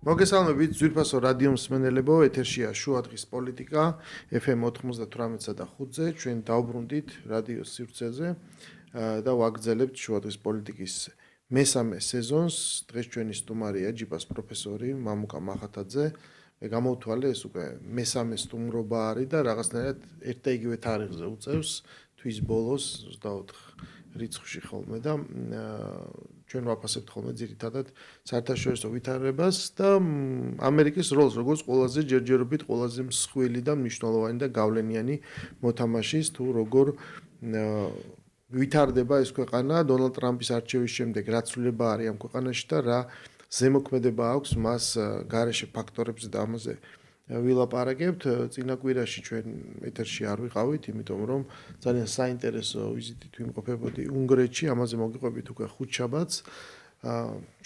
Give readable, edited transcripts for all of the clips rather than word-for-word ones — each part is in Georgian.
მოგესალმებით ძვირფასო რადიო მსმენელებო, ეთერშია შუადღის პოლიტიკა FM 98.5-ზე, ჩვენ დავბრუნდით რადიოს სივრცეზე და ვაგრძელებთ შუადღის პოლიტიკის მესამე სეზონს. დღეს ჩვენი სტუმარია ჯიპას პროფესორი მამუკა მახათაძე. მე გამოვთვალე ეს უკვე მესამე სტუმრობა არის და რაღაცნაირად ერთ და იგივე თარიღზე უწევს თვის ბოლოს 24 რიცხვში ხოლმე და ჩვენ ვაფასებთ ხოლმე ძირითადად საერთაშორისო ვითარებას და ამერიკის როლს, როგორც ყველაზე ჯერჯერობით ყველაზე მსხვილი და მნიშვნელოვანი და გავლენიანი მოთამაშის თუ როგორ ვითარდება ეს ქვეყანა დონალდ ტრამპის არჩევის შემდეგ რა ცვლილება არის ამ ქვეყანაში და რა ზემოქმედება აქვს მას გარეშე ფაქტორებზე და ამაზე ვილაპარაკებთ. წინა კვირაში ჩვენ ეთერში არ ვიყავით, იმიტომ რომ ძალიან საინტერესო ვიზიტით ვიმყოფებოდი უნგრეთში, ამაზე მოგიყვებით უკვე ხუთშაბათს.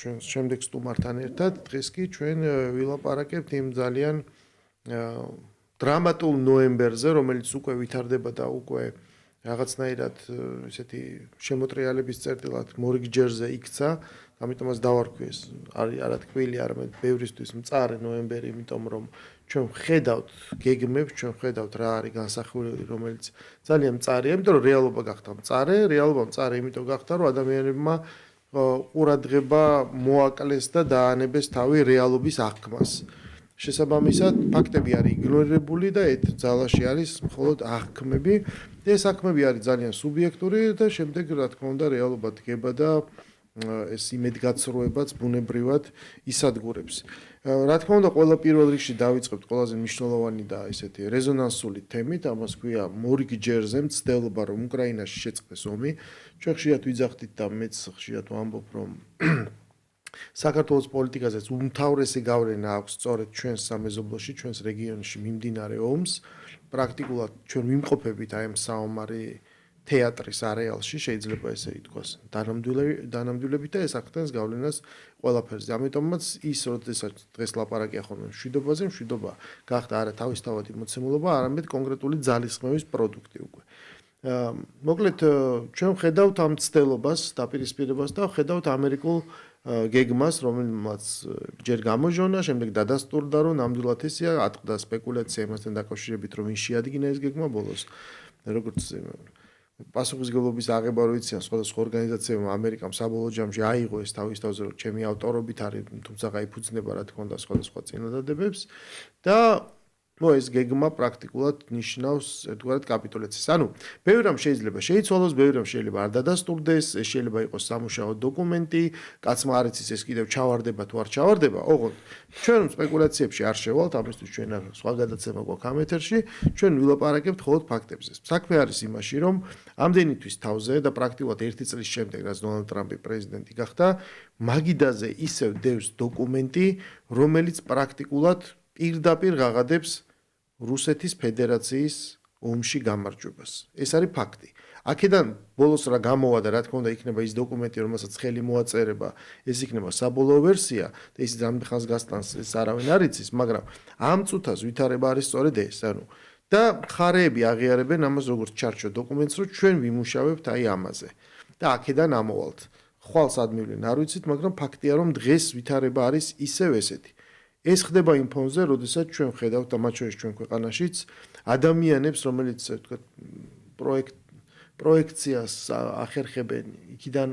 ჩვენ შემდეგ სტუმართან ერთად დღეს კი ჩვენ ვილაპარაკებთ იმ ძალიან დრამატულ ნოემბერზე, რომელიც უკვე ვითარდება და უკვე რაღაცნაირად ესეთი შემოტრიალების წერტილად მორიგჯერზე იქცა. ამიტომაც დავარქვი ეს არის არა თქმილი, არამედ ბევრისთვის მწარე ნოემბერი, იმიტომ რომ ჩვენ ვხედავთ გეგმებს, ჩვენ ვხედავთ რა არის განსახილველი, რომელიც ძალიან მწარეა, იმიტომ რომ რეალობა გახდა მწარე, რეალობა მწარე იმიტომ გახდა, რომ ადამიანებმა ყურადღება მოაკლეს და დაანებეს თავი რეალობის აღქმას. შესაბამისად, ფაქტები არის იგნორირებული და ერთ ძალაში არის მხოლოდ აღქმები. ეს აღქმები არის ძალიან სუბიექტური და შემდეგ რა თქმა უნდა რეალობა დგება და ეს იმედგაცრუებაც ბუნებრივად ისადგურებს. რა თქმა უნდა, ყველა პირველ რიგში დავიწყებთ ყველაზე მნიშვნელოვანი და ესეთი რეზონანსული თემით, ამას ქვია მორიგჯერზე მცდელობა, რომ უკრაინაში შეწყდეს ომი. ჩვენ ხშირად ვიძახდით და მეც ხშირად ვამბობ, რომ საქართველოს პოლიტიკაზეც უმთავრესი გავლენა აქვს სწორედ ჩვენს სამეზობლოში, ჩვენს რეგიონში მიმდინარე ომს. პრაქტიკულად ჩვენ ვიმყოფებით აი ამ საომარი თეატრის არეალში, შეიძლება ესე ითქვას, დანამდვილებით და ეს ახდენს გავლენას ყველაფერზე. ამიტომაც ის, როდესაც დღეს ლაპარაკია ხოლმე მშვიდობაზე, მშვიდობა გახდა არა თავისთავადი მოცემულობა, არამედ კონკრეტული ძალისხმევის პროდუქტი უკვე. მოკლედ, ჩვენ ვხედავთ ამ ცდელობას, დაპირისპირებას და ვხედავთ ამერიკულ გეგმას, რომელმაც ჯერ გამოჟონა, შემდეგ დადასტურდა, რომ ნამდვილად ესეა, ატყდა სპეკულაცია იმასთან დაკავშირებით, რომ ვინ შეადგინა ეს გეგმა ბოლოს. როგორც პასუხისმგებლობის აღება რო იციან სხვადასხვა ორგანიზაციებმა ამერიკამ საბოლოო ჯამში აიღო ეს თავის თავზე, რომ ჩემი ავტორობით არის, თუმცა გაიფუძნება რა თქმა უნდა სხვადასხვა წინადადებებს და ეს გეგმა პრაქტიკულად ნიშნავს ერთგვარად კაპიტულაციას. ანუ ბევრი რამ შეიძლება შეიცვალოს, ბევრი რამ შეიძლება არ დადასტურდეს, ეს შეიძლება იყოს სამუშაო დოკუმენტი, კაცმა არ იცის ეს კიდევ ჩავარდება თუ არ ჩავარდება. ოღონდ ჩვენ სპეკულაციებში არ შევალთ, ამისთვის ჩვენ სხვა გადაცემა გვაქვს ამ ეთერში, ჩვენ ვილაპარაკებთ მხოლოდ ფაქტებზე. საქმე არის იმაში, რომ ამდენი თვის თავზე და პრაქტიკულად ერთი წლის შემდეგ, რაც დონალდ ტრამპი პრეზიდენტი გახდა, მაგიდაზე ისევ დევს დოკუმენტი, რომელიც პრაქტიკულად პირდაპირ ღაღადებს რუსეთის ფედერაციის ომში გამარჯვებას. ეს არის ფაქტი. აქედან ბოლოს რა გამოვა და რა თქმა უნდა იქნება ის დოკუმენტი, რომელსაც ხელი მოაწერება, ეს იქნება საბოლოო ვერსია და ის რამდენ ხანს გასტანს, ეს არავინ არ იცის, მაგრამ ამ წუთას ვითარება არის სწორედ ეს, ანუ და მხარეები აღიარებენ ამას როგორც ჩარჩო დოკუმენტს, რომ ჩვენ ვიმუშავებთ აი ამაზე. და აქედან ამოვალთ. ხვალს ადმივლენ არ ვიცით, მაგრამ ფაქტია, რომ დღეს ვითარება არის ისევ ესეთი. ეს ხდება იმ ფონზე, როდესაც ჩვენ ვხედავთ და მათ შორის ჩვენ ქვეყანაშიც ადამიანებს, რომელიც ვთქვათ, პროექციას ახერხებენ იქიდან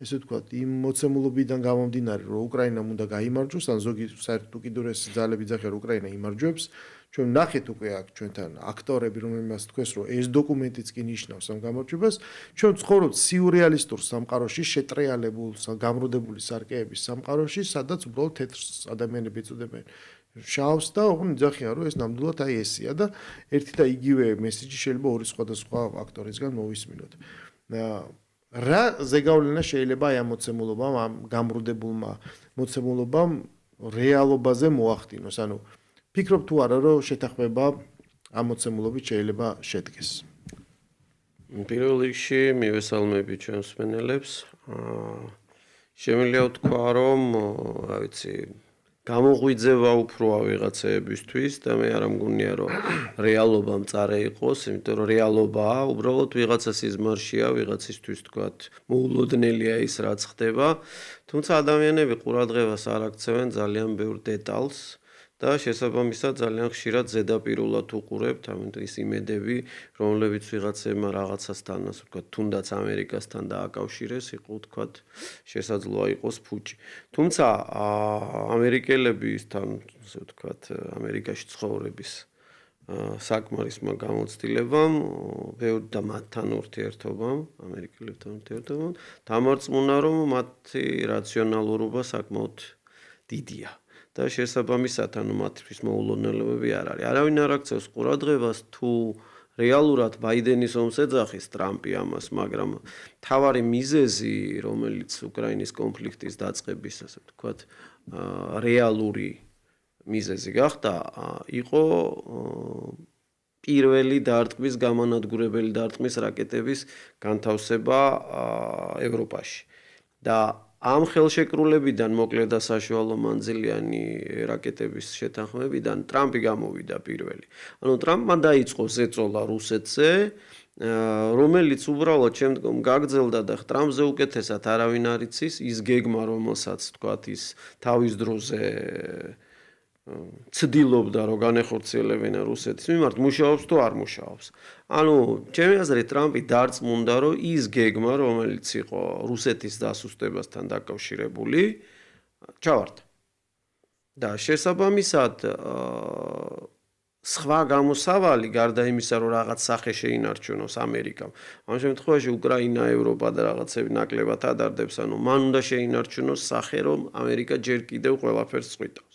ესე ვთქვათ, იმ მოცემულობიდან გამომდინარე, რომ უკრაინამ უნდა გაიმარჯვოს, ან ზოგი საერთოდ უკიდურესი ძალები ძახიან, რომ უკრაინა იმარჯვებს. ჩვენ ნახეთ უკვე აქ ჩვენთან აქტორები, რომელმაც თქვეს, რომ ეს დოკუმენტიც კი ნიშნავს ამ გამარჯვებას. ჩვენ ვცხოვრობთ სიურეალისტურ სამყაროში, შეტრიალებულ, გამრუდებული სარკეების სამყაროში, სადაც უბრალოდ თეთრს ადამიანები ეწოდებენ შავს და ოღონდ იძახიან, რომ ეს ნამდვილად აი ესეა და ერთი და იგივე მესიჯი შეიძლება ორი სხვადასხვა აქტორისგან მოვისმინოთ. რა ზეგავლენა შეიძლება აი ამ მოცემულობამ, ამ გამრუდებულმა მოცემულობამ რეალობაზე მოახდინოს, ანუ ფიქრობ თუ არა, რომ შეთანხმება ამ მოცემულობით შეიძლება შედგეს? პირველ რიგში მივესალმები ჩვენს მსმენელებს. შემიძლია ვთქვა, რომ რა ვიცი, გამოღვიძება უფროა ვიღაცეებისთვის და მე არ მგონია რომ რეალობა მწარე იყოს, იმიტომ რომ რეალობაა, უბრალოდ ვიღაცა სიზმარშია, ვიღაცისთვის თქვათ, მოულოდნელია ის რაც ხდება, თუმცა ადამიანები ყურადღებას არ აქცევენ ძალიან ბევრ დეტალს და შესაბამისად ძალიან ხშირად ზედაპირულად უყურებთ ის იმედები, რომლებიც ვიღაცებმა რაღაცასთან, ასე ვთქვათ, თუნდაც ამერიკასთან დააკავშირეს, იყო ვთქვათ, შესაძლოა იყოს ფუჭი. თუმცა ამერიკელებისთან, ასე ვთქვათ, ამერიკაში ცხოვრების საკმარისმა გამოცდილებამ, ბევრ და მათთან ურთიერთობამ, ამერიკელებთან ურთიერთობამ, დამარწმუნა, რომ მათი რაციონალურობა საკმაოდ დიდია. და შესაბამისად, მათთვის მოულოდნელობები არ არის. არავინ არ აქცევს ყურადღებას თუ რეალურად ბაიდენის ომს ეძახის ტრამპი ამას, მაგრამ მთავარი მიზეზი, რომელიც უკრაინის კონფლიქტის დაწყების, ასე ვთქვათ, რეალური მიზეზი გახდა, იყო პირველი დარტყმის გამანადგურებელი დარტყმის რაკეტების განთავსება ევროპაში. და ამ ხელშეკრულებიდან მოკლე და საშუალო მანძილიანი რაკეტების შეთანხმებიდან ტრამპი გამოვიდა პირველი. ანუ ტრამპმა დაიწყო ზეწოლა რუსეთზე, რომელიც უბრალოდ შემდგომ გაგრძელდა და ტრამპზე უკეთესად არავინ არ იცის, ის გეგმა, რომელსაც თქვათ ის თავის დროზე ცდილობდა რომ განეხორციელებინა რუსეთის მიმართ, მუშაობს თუ არ მუშაობს. ანუ ჩემი აზრით ტრამპი დარწმუნდა რომ ის გეგმა, რომელიც იყო რუსეთის დასუსტებასთან დაკავშირებული, ჩავარდა. და შესაბამისად სხვა გამოსავალი გარდა იმისა, რომ რაღაც სახე შეინარჩუნოს ამერიკამ. ამ შემთხვევაში უკრაინა, ევროპა და რაღაცები ნაკლებად ადარდებს, ანუ მან უნდა შეინარჩუნოს სახე, რომ ამერიკა ჯერ კიდევ ყველაფერს წვიტავს.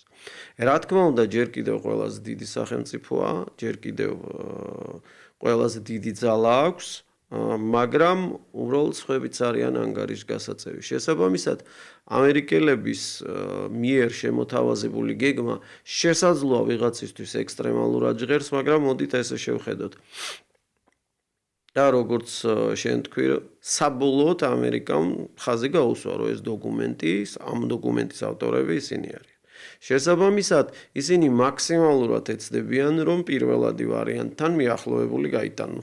რა თქმა უნდა, ჯერ კიდევ ყველაზე დიდი სახელმწიფოა, ჯერ კიდევ ყველაზე დიდი ძალა აქვს, მაგრამ უბრალოდ სხვაებიც არიან ანგარიშგასაწევი. შესაბამისად, ამერიკელების მიერ შემოთავაზებული გეგმა შესაძლოა ვიღაცისთვის ექსტრემალურად ჟღერს, მაგრამ მოდით ესე შევხედოთ. და როგორც შენ თქვი, საბოლოოდ ამერიკამ ხაზი გაუსვა, რომ ეს დოკუმენტი, ამ დოკუმენტის ავტორები ისინი არიან. შესაბამისად, ისინი მაქსიმალურად ეცდებიან, რომ პირველადი ვარიანტთან მიახლოებული გაიტანონ.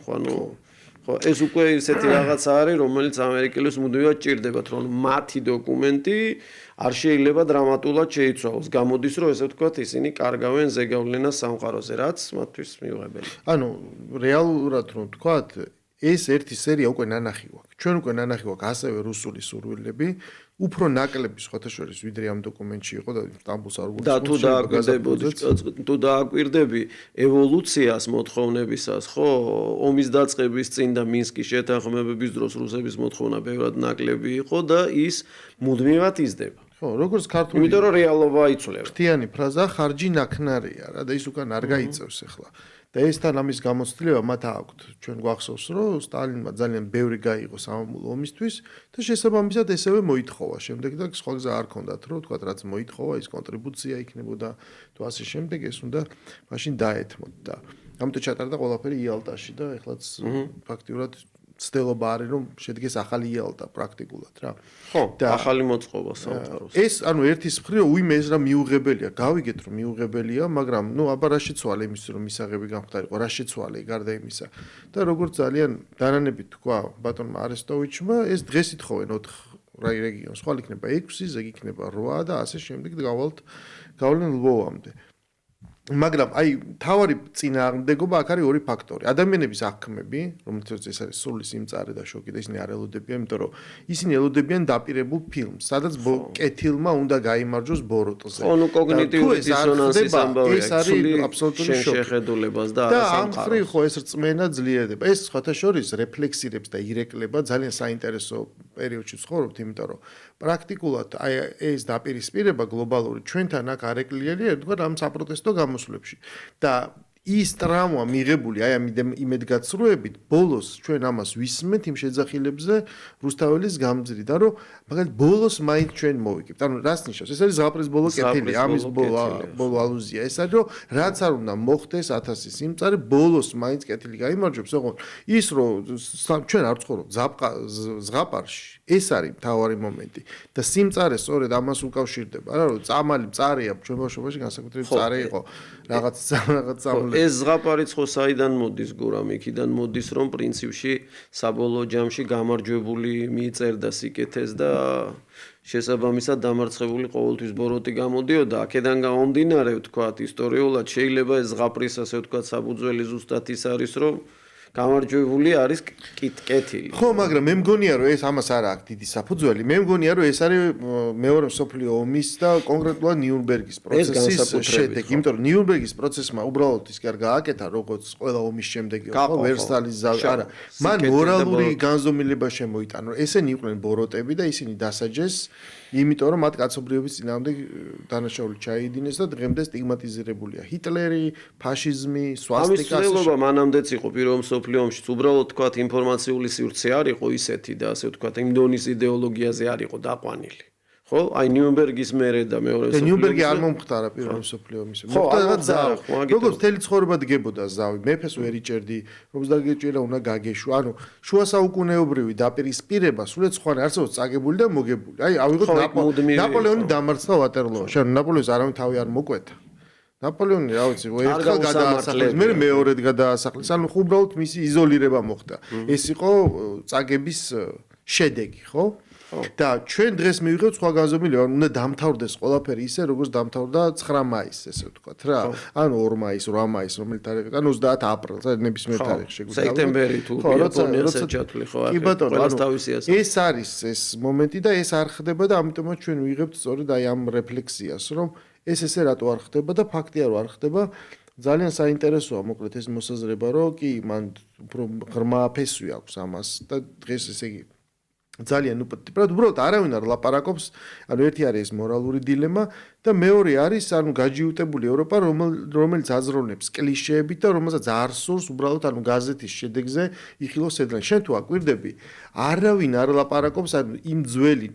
ხო, ეს უკვე ისეთი რაღაცა არის, რომელიც ამერიკელებს მუდმივად ჭირდებათ, რომ მათი დოკუმენტი არ შეიძლება დრამატულად შეიცვალოს. გამოდის, რომ ესე ვთქვათ, ისინი კარგავენ ზეგავლენას სამყაროზე, რაც მათთვის მიუღებელია. ანუ რეალურად რომ ვთქვათ, ეს ერთი სერია უკვე ნანახი გვაქვს. ჩვენ უკვე ნანახი გვაქვს ასევე რუსული სურვილები, უფრო ნაკლები სხვათაშორის ვიდრე ამ დოკუმენტში იყო და სტამბულს არ და თუ დააკვირდები ევოლუციას მოთხოვნებისას, ხო, ომის დაწყების წინ და მინსკის შეთანხმებების დროს რუსების მოთხოვნა ბევრად ნაკლები იყო და ის მუდმივად იზრდება. ხო, როგორც ქართული, იმიტომ რომ რეალობა იცვლება. ფრთიანი ფრაზა ხარჯი ნაქნარია რა და ის უკან არ გაიწევს ახლა. და ესთან ამის გამოცდილება მათ აქვთ. ჩვენ გვახსოვს, რომ სტალინმა ძალიან ბევრი გაიღო სამამულო ომისთვის და შესაბამისად ესევე მოითხოვა. შემდეგ და სხვა გზა არ ქონდათ, რომ თქვა რაც მოითხოვა, ის კონტრიბუცია იქნებოდა თუ ასე შემდეგ, ეს უნდა მაშინ დაეთმოთ და ამიტომ ჩატარდა ყველაფერი იალტაში და ეხლაც ფაქტიურად ცდილობა არის რომ შედგეს ახალი იალტა პრაქტიკულად რა. ხო, ახალი მოწყობა სამყაროს. ეს ანუ ერთის მხრივ უიმე ეს რა მიუღებელია, გავიგეთ რომ მიუღებელია, მაგრამ ნუ აბა რა შეცვალე იმის რომ მისაღები გამختارიყო, რა შეცვალე გარდა იმისა. და როგორც ძალიან დანანებით თქვა ბატონმა არესტოვიჩმა, ეს დღეს ითხოვენ 4 რეგიონს, ხვალ იქნება 6, ზეг იქნება 8 და ასე შემდეგ გავლენ ლვოვამდე. მაგრამ აი თავარი წინააღმდეგობა აქ არის ორი ფაქტორი. ადამიანების აღქმები, რომელთაც ეს არის სრული სიმწარე და შოკი და ისინი არ ელოდებიან, იმიტომ რომ ისინი ელოდებიან დაპირებულ ფილმს, სადაც კეთილმა უნდა გაიმარჯვოს ბოროტზე. ხო, ნუ კოგნიტიური დისონანსის ამბავია, ეს არის აბსოლუტური შოკი. შეხედულებას და არა სამყაროს. და ამ ხრივ ხო ეს რწმენა ძლიერდება. ეს სხვათა შორის რეფლექსირებს და ირეკლება ძალიან საინტერესო პერიოდში ცხოვრობთ, იმიტომ რომ პრაქტიკულად აი ეს დაპირისპირება გლობალური ჩვენთან აქ არ ეკლიერია, თქვა ამ საპროტესტო გამოსვლებში. და ის ტრამვა მიღებული აი ამ იმედგაცრუებით ბოლოს ჩვენ ამას ვისმენთ იმ შეძახილებზე რუსთაველის გამძრიდან რომ მაგალითად ბოლოს მაინც ჩვენ მოვიგებთ ანუ რას ნიშნავს ეს არის ზაფრის ბოლო კეთილი ამის ბოლო ალუზია ეს არის რომ რაც არ უნდა მოხდეს 1000 სიმწარე ბოლოს მაინც კეთილი გაიმარჯვებს ოღონდ ის რომ ჩვენ არ ვცხოვრობ ზღაპარში ეს არის მთავარი მომენტი და სიმწარე სწორედ ამას უკავშირდება არა რომ წამალი მწარეა ჩვენ ბავშვობაში განსაკუთრებით მწარე იყო რაღაც ეს ზღაპარიც ხო საიდან მოდის გურამ იქიდან მოდის რომ პრინციპში საბოლოო ჯამში გამარჯვებული მიწერდა სიკეთეს და შესაბამისად დამარცხებული ყოველთვის ბოროტი გამოდიოდა აქედან გამომდინარე ვთქვათ ისტორიულად შეიძლება ეს ზღაპრის ასე ვთქვათ საფუძველი ზუსტად ის არის რომ გამარჯვებული არის კეთილი. ხო, მაგრამ მე მგონია რომ ეს ამას არ აქვს დიდი საფუძველი. მე მგონია რომ ეს არის მეორე მსოფლიო ომის და კონკრეტულად ნიურნბერგის პროცესის შედეგი. იმიტომ რომ ნიურნბერგის პროცესმა უბრალოდ ის კი არ გააკეთა როგორც ყველა ომის შემდეგი ხო ვერსალის ზავი. არა, მან მორალური განზომილება შემოიტანა. ესენი იყვნენ ბოროტები და ისინი დასაჯეს იმიტომ რომ მათ კაცობრიობის წინააღმდეგ დანაშაული ჩაიდინეს და დღემდე სტიგმატიზირებულია. ჰიტლერი, ფაშიზმი, სვასტიკა ამის ცვლილება მანამდეც იყო პირველ მსოფლიო ომში. უბრალოდ თქვათ ინფორმაციული სივრცე არ იყო ისეთი და ასე ვთქვათ იმ დონის იდეოლოგიაზე არ იყო დაყვანილი. ხო? აი ნიურნბერგის მერე და მეორე მსოფლიო ომი. ნიურნბერგი არ მომხდარა პირველ მსოფლიო ომში. მომხდარა ზავი. როგორც მთელი ცხოვრება დგებოდა ზავი. მეფეს ვერ იჭერდი, როგორც დაგეჭირა უნდა გაგეშვა. ანუ შუა საუკუნეობრივი დაპირისპირება სულეთ სხვანი არსებობს წაგებული და მოგებული. აი ავიღოთ ნაპოლეონი დამარცხდა ვატერლოოში. ანუ ნაპოლეონს არავინ თავი არ მოკვეთა. ნაპოლეონი რა ვიცი, ერთხელ გადაასახლეს, მე მეორედ გადაასახლეს. ანუ უბრალოდ მისი იზოლირება მოხდა. ეს იყო წაგების შედეგი, ხო? და ჩვენ დღეს მივიღებთ სხვა განზომილება, უნდა დამთავრდეს ყველაფერი ისე, როგორც დამთავრდა 9 მაისს, ესე ვთქვათ რა. ანუ 2 მაისს, 8 მაისს, რომელი თარიღი, ანუ 30 აპრილს, ნებისმიერ თარიღში შეგვიძლია. სექტემბერი თუ იაპონიასაც ჩათვლი ხო არა. ყველას თავისი ასე. ეს არის ეს მომენტი და ეს არ ხდება და ამიტომაც ჩვენ ვიღებთ სწორედ აი ამ რეფლექსიას, რომ ეს ესე რატო არ ხდება და ფაქტია რომ არ ხდება. ძალიან საინტერესოა მოკლედ ეს მოსაზრება, რომ კი მან უფრო ღრმა ფესვი აქვს ამას და დღეს ესე იგი ძალიან უბრალოდ არავინ არ ლაპარაკობს, ანუ ერთი არის ეს მორალური დილემა და მეორე არის ანუ გაჯიუტებული ევროპა, რომელიც აზროვნებს კლიშეებით და რომელსაც არ სურს უბრალოდ ანუ გაზეთის შედეგზე იხილოს ედლანი. შენ თუ აკვირდები, არავინ არ ლაპარაკობს ანუ იმ ძველი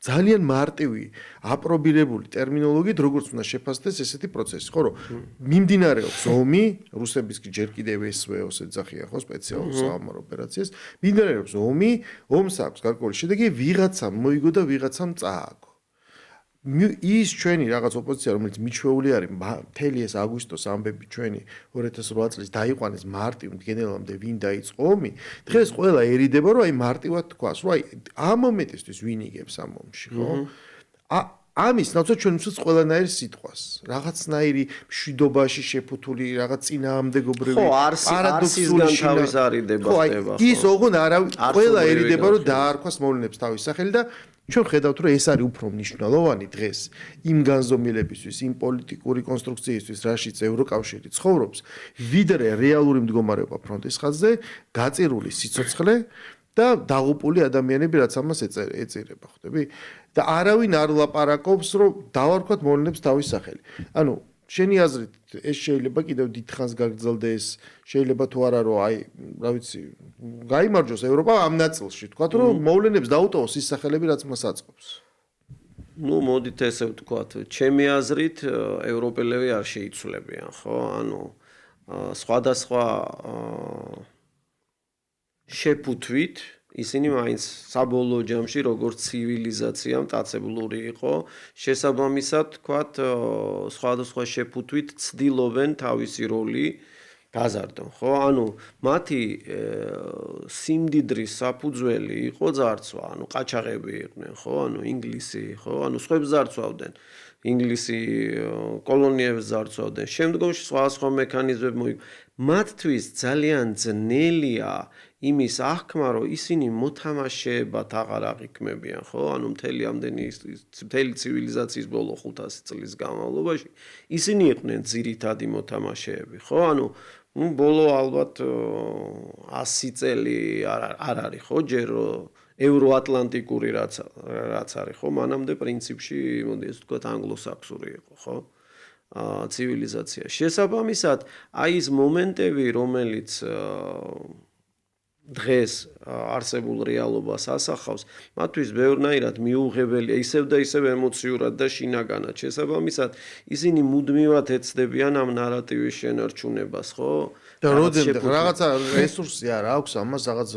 ძალიან მარტივი აპრობირებული ტერმინოლოგიით როგორც უნდა შეფასდეს ესეთი პროცესი, ხო რომ მიმდინარეობს ომი, რუსების კი ჯერ კიდევ SVO-ს ეძახიან ხო სპეციალურ საომარ ოპერაციას, მიმდინარეობს ომი, ომს აქვს გარკვეული შედეგი, ვიღაცამ მოიგო და ვიღაცამ წააგო. ის ჩვენი რაღაც ოპოზიცია რომელიც მიჩვეული არის მთელი ეს აგვისტოს ამბები ჩვენი 2008 წლის დაიყვანეს მარტივ გენერალამდე ვინ დაიწყო ომი დღეს ყველა ერიდება რომ აი მარტივად თქვას რომ აი ამ მომენტისთვის ვინ იგებს ამ ომში ხო ამის ნაცვლად ჩვენ ვსვით ყველანაირ სიტყვას რაღაცნაირი მშვიდობაში შეფუთული რაღაც წინააღმდეგობრივი პარადოქსული თავის არიდება ხდება ხო ის ოღონდ არავინ ყველა ერიდება რომ დაარქვას მოვლენებს თავის სახელი და ჩვენ ხედავთ რომ ეს არის უფრო მნიშვნელოვანი დღეს იმ განზომილებისთვის, იმ პოლიტიკური კონსტრუქციისთვის, რაშიც ევროკავშირი ცხოვრობს, ვიდრე რეალური მდგომარეობა ფრონტის ხაზზე, გაწირული სიცოცხლე და დაღუპული ადამიანები, რაც ამას ეწირება, ხვდები? და არავინ არ ლაპარაკობს, რომ დავარქვათ მოვლენებს თავის სახელი. ანუ შენი აზრით ეს შეიძლება კიდევ დიდხანს გაგრძელდეს, შეიძლება თუ არა რომ აი, რა ვიცი, გაიმარჯვოს ევროპა ამ ნაწილში, თქვათ რომ მოვლენებს დაუტოვოს ის სახელები, რაც მას აწყობს. ნუ მოდით ესე ვთქვათ, ჩემი აზრით ევროპელები არ შეიცვლებიან, ხო? ანუ სხვადასხვა შეფუთვით ისინი მაინც საბოლოო ჯამში როგორც ცივილიზაცია მტაცებლური იყო, შესაბამისად თქვათ სხვადასხვა შეფუთვით ცდილობენ თავისი როლი გაზარდონ, ხო? ანუ მათი სიმდიდრის საფუძველი იყო ძარცვა, ანუ ყაჩაღები იყვნენ, ხო? ანუ ინგლისი, ხო? ანუ სხვებს ძარცვავდნენ. ინგლისი კოლონიებს ძარცვავდნენ. შემდგომში სხვა მექანიზმები მოიგო. მათთვის ძალიან ძნელია იმის აღქმა, რომ ისინი მოთამაშეებად აღარ აღიქმებიან, ხო? ანუ მთელი ცივილიზაციის ბოლო 500 წლის განმავლობაში ისინი იყვნენ ძირითადი მოთამაშეები, ხო? ანუ ბოლო ალბათ 100 წელი არ არის, ხო? ჯერ ევროატლანტიკური რაც არის, ხო? მანამდე პრინციპში, მოდი ეს ვთქვათ, ანგლოსაქსური იყო, ხო? ცივილიზაცია. შესაბამისად, აი ეს მომენტები, რომელიც დღეს არსებულ რეალობას ასახავს, მათთვის ბევრნაირად მიუღებელია, ისევ და ისევ ემოციურად და შინაგანად. შესაბამისად, ისინი მუდმივად ეცდებიან ამ ნარატივის შენარჩუნებას, ხო? და როდემდე რაღაცა რესურსი არა აქვს ამას, რაღაც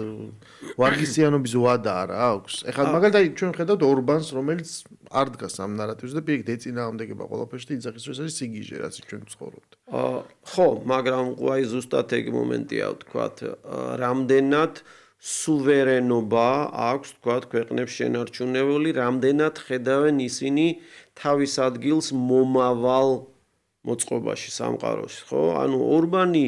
ვარგისიანობის ვადა არა აქვს. ეხლა მაგალითად ჩვენ ხედავთ ორბანს, რომელიც არ დგას ამ ნარატივს და პირიქით ეწინააღმდეგება ყველაფერში და იძახის რომ ეს არის სიგიჟე, რაც ჩვენ ვცხოვრობთ. ხო, მაგრამ აი ზუსტად ეგ მომენტია, ვთქვათ, რამდენად სუვერენობა აქვს, ვთქვათ, ქვეყნებს შენარჩუნებული, რამდენად ხედავენ ისინი თავის ადგილს მომავალ მოწყობაში, სამყაროში, ხო? ანუ ორბანი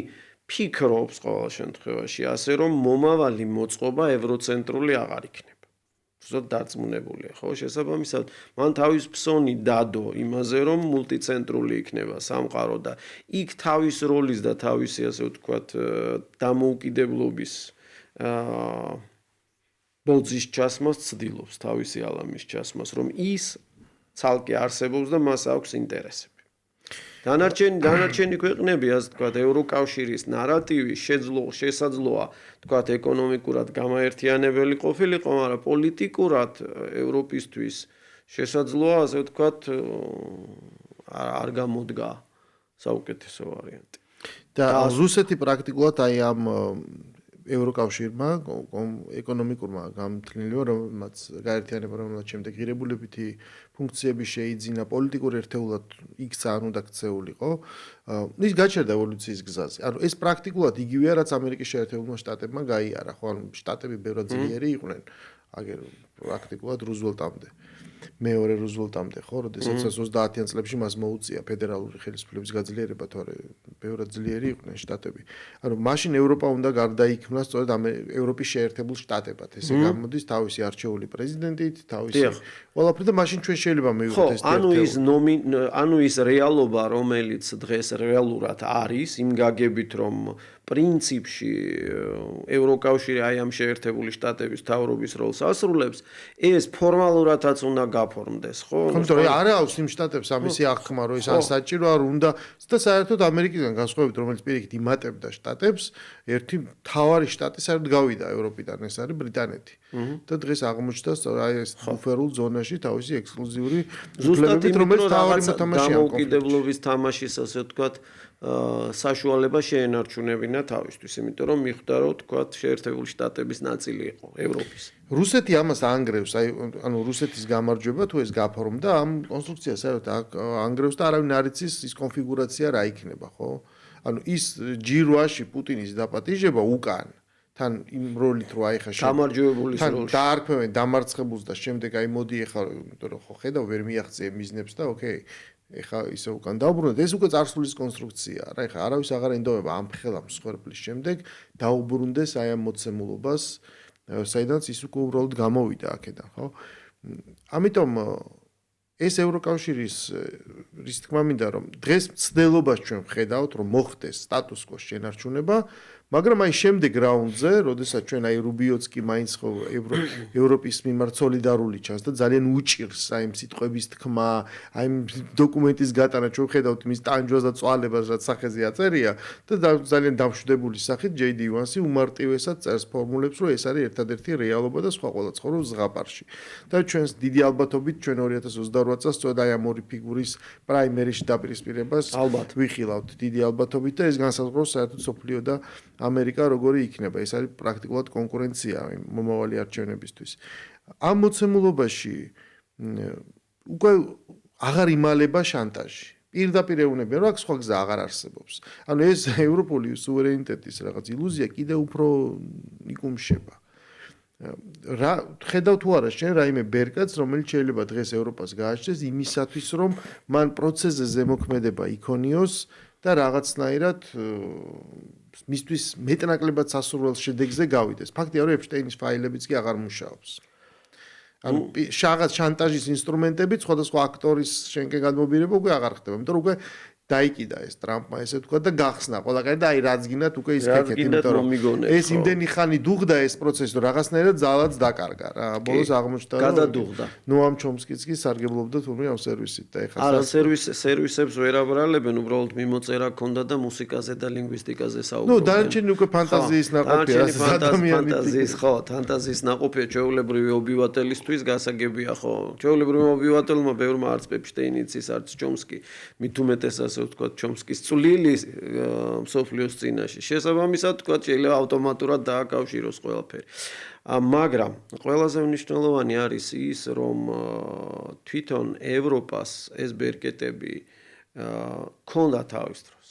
ფიქრობს ყოველ შემთხვევაში ასე, რომ მომავალი მოწყობა ევროცენტრული აღარ იქნება. ზუსტად დარწმუნებულია, ხო? შესაბამისად, მან თავის ფსონი დადო იმაზე, რომ მულტიცენტრული იქნება სამყარო და იქ თავის როლის და თავისი, ასე ვთქვათ, დამოუკიდებლობის ბოძის ჩასმას ცდილობს, თავისი ალამის ჩასმას, რომ ის ცალკე არსებობს და მას აქვს ინტერესები. დანარჩენი ქვეყნები, ასე ვთქვათ, ევროკავშირის ნარატივი შესაძლოა, ვთქვათ, ეკონომიკურად გამაერთიანებელი ყოფილიყო, მაგრამ პოლიტიკურად ევროპისთვის შესაძლოა, ასე ვთქვათ, არ გამოდგა საუკეთესო ვარიანტი. და რუსეთი პრაქტიკულად აი ამ ევროკავშირმა ეკონომიკურმა გამთქმულმა რომელმაც გაერთიანება რომელმაც შემდეგ ღირებულებითი ფუნქციები შეიძინა პოლიტიკურ ერთეულად იქცა არ უნდა ქცეულიყო ის გაჩერდა ევოლუციის გზაზე ანუ ეს პრაქტიკულად იგივეა რაც ამერიკის შეერთებულმა შტატებმა გაიარა ხო ანუ შტატები ბევრად ძლიერი იყვნენ აგერ პრაქტიკულად რუზველტამდე მეორე რუზველტამდე ხო როდესაც 30-იან წლებში მას მოუწია ფედერალური ხელისუფლების გაძლიერება თორე ბევრად ძლიერი იყვნენ შტატები ანუ მაშინ ევროპა უნდა გარდაიქმნა სწორედ ევროპის შეერთებულ შტატებად ესე გამოდის თავისი არჩეული პრეზიდენტით თავისი ყველაფერი და მაშინ ჩვენ შეიძლება მივიღოთ ეს ანუ ის რეალობა რომელიც დღეს რეალურად არის იმ გაგებით რომ პრინციპში ევროკავშირი აი ამ შეერთებული შტატების თავრობის როლს ასრულებს ეს ფორმალურადაც უნდა გაფორმდეს ხო? იმიტომ რომ არა აქვს იმ შტატებს ამისი აღქმა რომ ეს არ საჭიროა რომ უნდა და საერთოდ ამერიკიდან განსხვავებით რომელიც პირიქით იმატებდა შტატებს ერთი მთავარი შტატი საერთოდ გავიდა ევროპიდან ეს არის ბრიტანეთი და დღეს აღმოჩნდა აი ეს ბუფერულ ზონაში თავისი ექსკლუზიური უფლებებით რომელიც თავარი მოთამაშეა დამოუკიდებლობის თამაშის ასე ვთქვათ საშუალება შეენარჩუნებინა თავისთვის, იმიტომ რომ მიხვდა რომ თქვათ შეერთებული შტატების ნაწილი იყო ევროპის. რუსეთი ამას ანგრევს, ანუ რუსეთის გამარჯვება თუ ეს გაფორმდა ამ კონსტრუქციას საერთოდ ანგრევს და არავინ არ იცის ის კონფიგურაცია რა იქნება, ხო? ანუ ის G8-ში პუტინის დაპატიჟება უკან თან იმ როლით რო აი ხა გამარჯვებულის როლში დაარქმევენ დამარცხებულს და შემდეგ აი მოდი ეხლა იმიტომ რომ ხო ხედავ ვერ მიაღწია მიზნებს და ოკეი ეხა ისე უკან დაუბრუნეთ ეს უკვე წარსულის კონსტრუქციაა რა ეხა არავის აღარ ენდობება ამ ხელა მსხვერპლის შემდეგ დაუბრუნდეს აი ამ მოცემულობას საიდანაც ის უკვე უბრალოდ გამოვიდა აქედან ხო ამიტომ ეს ევროკავშირის რის თქმა მინდა რომ დღეს მცდელობას ჩვენ ვხედავთ რომ მოხდეს სტატუს კოს შენარჩუნება მაგრამ აი შემდეგ რაუნდზე, როდესაც ჩვენ აი რუბიოც კი მაინც ხო ევროპის მიმართ სოლიდარული ჩანს და ძალიან უჭირს აი ამ სიტყვების თქმა, აი ამ დოკუმენტის გატანა ჩვენ ხედავთ მის ტანჯვას და წვალებას რაც სახეზე აწერია და ძალიან დამშვიდებული სახით JD Vance უმარტივესად წერს ფორმულებს, რომ ეს არის ერთადერთი რეალობა და სხვა ყველა ცხოვრობს ზღაპარში. და ჩვენს დიდი ალბათობით ჩვენ 2028 წელს სწორედ აი ამ ორი ფიგურის პრაიმერიში დაპირისპირებას ვიხილავთ დიდი ალბათობით და ეს განსაზღვრავს საერთოდ სოფლიო და ამერიკა როგორი იქნება ეს არის პრაქტიკულად კონკურენცია მომავალი არჩევნებისთვის ამ მოცემულობაში უკვე აღარ იმალება შანტაჟი პირდაპირ ეუბნებიან რომ აქ სხვა გზა აღარ არსებობს ანუ ეს ევროპული სუვერენიტეტის რაღაც ილუზია კიდევ უფრო იკუმშება რა ხედავ თუ არა შენ რაიმე ბერკაც რომელიც შეიძლება დღეს ევროპას გააჩნდეს იმისათვის რომ მან პროცესზე ზემოქმედება იქონიოს და რაღაცნაირად მისთვის მეტნაკლებად სასურველ შედეგზე გავიდეს. ფაქტია, რომ ეპშტეინის ფაილებიც კი აღარ მუშაობს. ანუ შანტაჟის ინსტრუმენტებით სხვადასხვა აქტორის შენკენ გადმობირება უკვე აღარ ხდება, იმიტომ რომ უკვე დაიკიდა ეს ტრამპმა ესე თქვა და გახსნა ყველაკარი და აი რაც გინდათ უკვე ის ქეკეთ, იმიტომ რომ ეს იმდენი ხანი დუღდა ეს პროცესი, რომ რაღაცნაირად ძალაც დაკარგა რა. ბოლოს აღმოჩნდა რომ გადადუღდა. ნოამ ჩომსკიც კი სარგებლობდა თურმე ამ სერვისით და ეხლა არა, სერვისებს ვერ აბრალებენ, უბრალოდ მიმოწერა ქონდა და მუსიკაზე და ლინგვისტიკაზე საუბრობენ. ნუ დანარჩენი უკვე ფანტაზიის ნაყოფია, ფანტაზიის ხო, ფანტაზიის ნაყოფია ჩვეულებრივი ობიუატელისთვის გასაგებია ხო. ჩვეულებრივი ობიუატელმა ბევრმა არც პეპშტეინიც ის არც ჩომსკი მით უმეტეს ასე ვთქვათ ჩომსკის წვლილი მსოფლიოს წინაშე. შესაბამისად ვთქვათ შეიძლება ავტომატურად დააკავშიროს ყველაფერი. მაგრამ ყველაზე მნიშვნელოვანი არის ის, რომ თვითონ ევროპას ეს ბერკეტები ქონდა თავის დროს.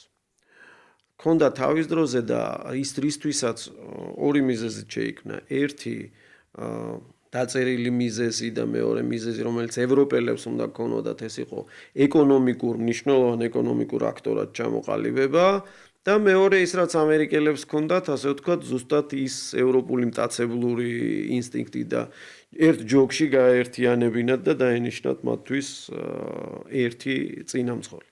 ქონდა თავის დროზე და ის რისთვისაც ორი მიზეზით შეიქმნა. ერთი დაწერილი მიზეზი და მეორე მიზეზი, რომელიც ევროპელებს უნდა ქონოდათ, ეს იყო მნიშვნელოვანი ეკონომიკურ აქტორად ჩამოყალიბება და მეორე ის, რაც ამერიკელებს ქონდათ, ასე ვთქვათ, ზუსტად ის ევროპული მტაცებლური ინსტინქტი და ერთ ჯოგში გაერთიანებინათ და დაენიშნათ მათთვის ერთი წინამძღოლი.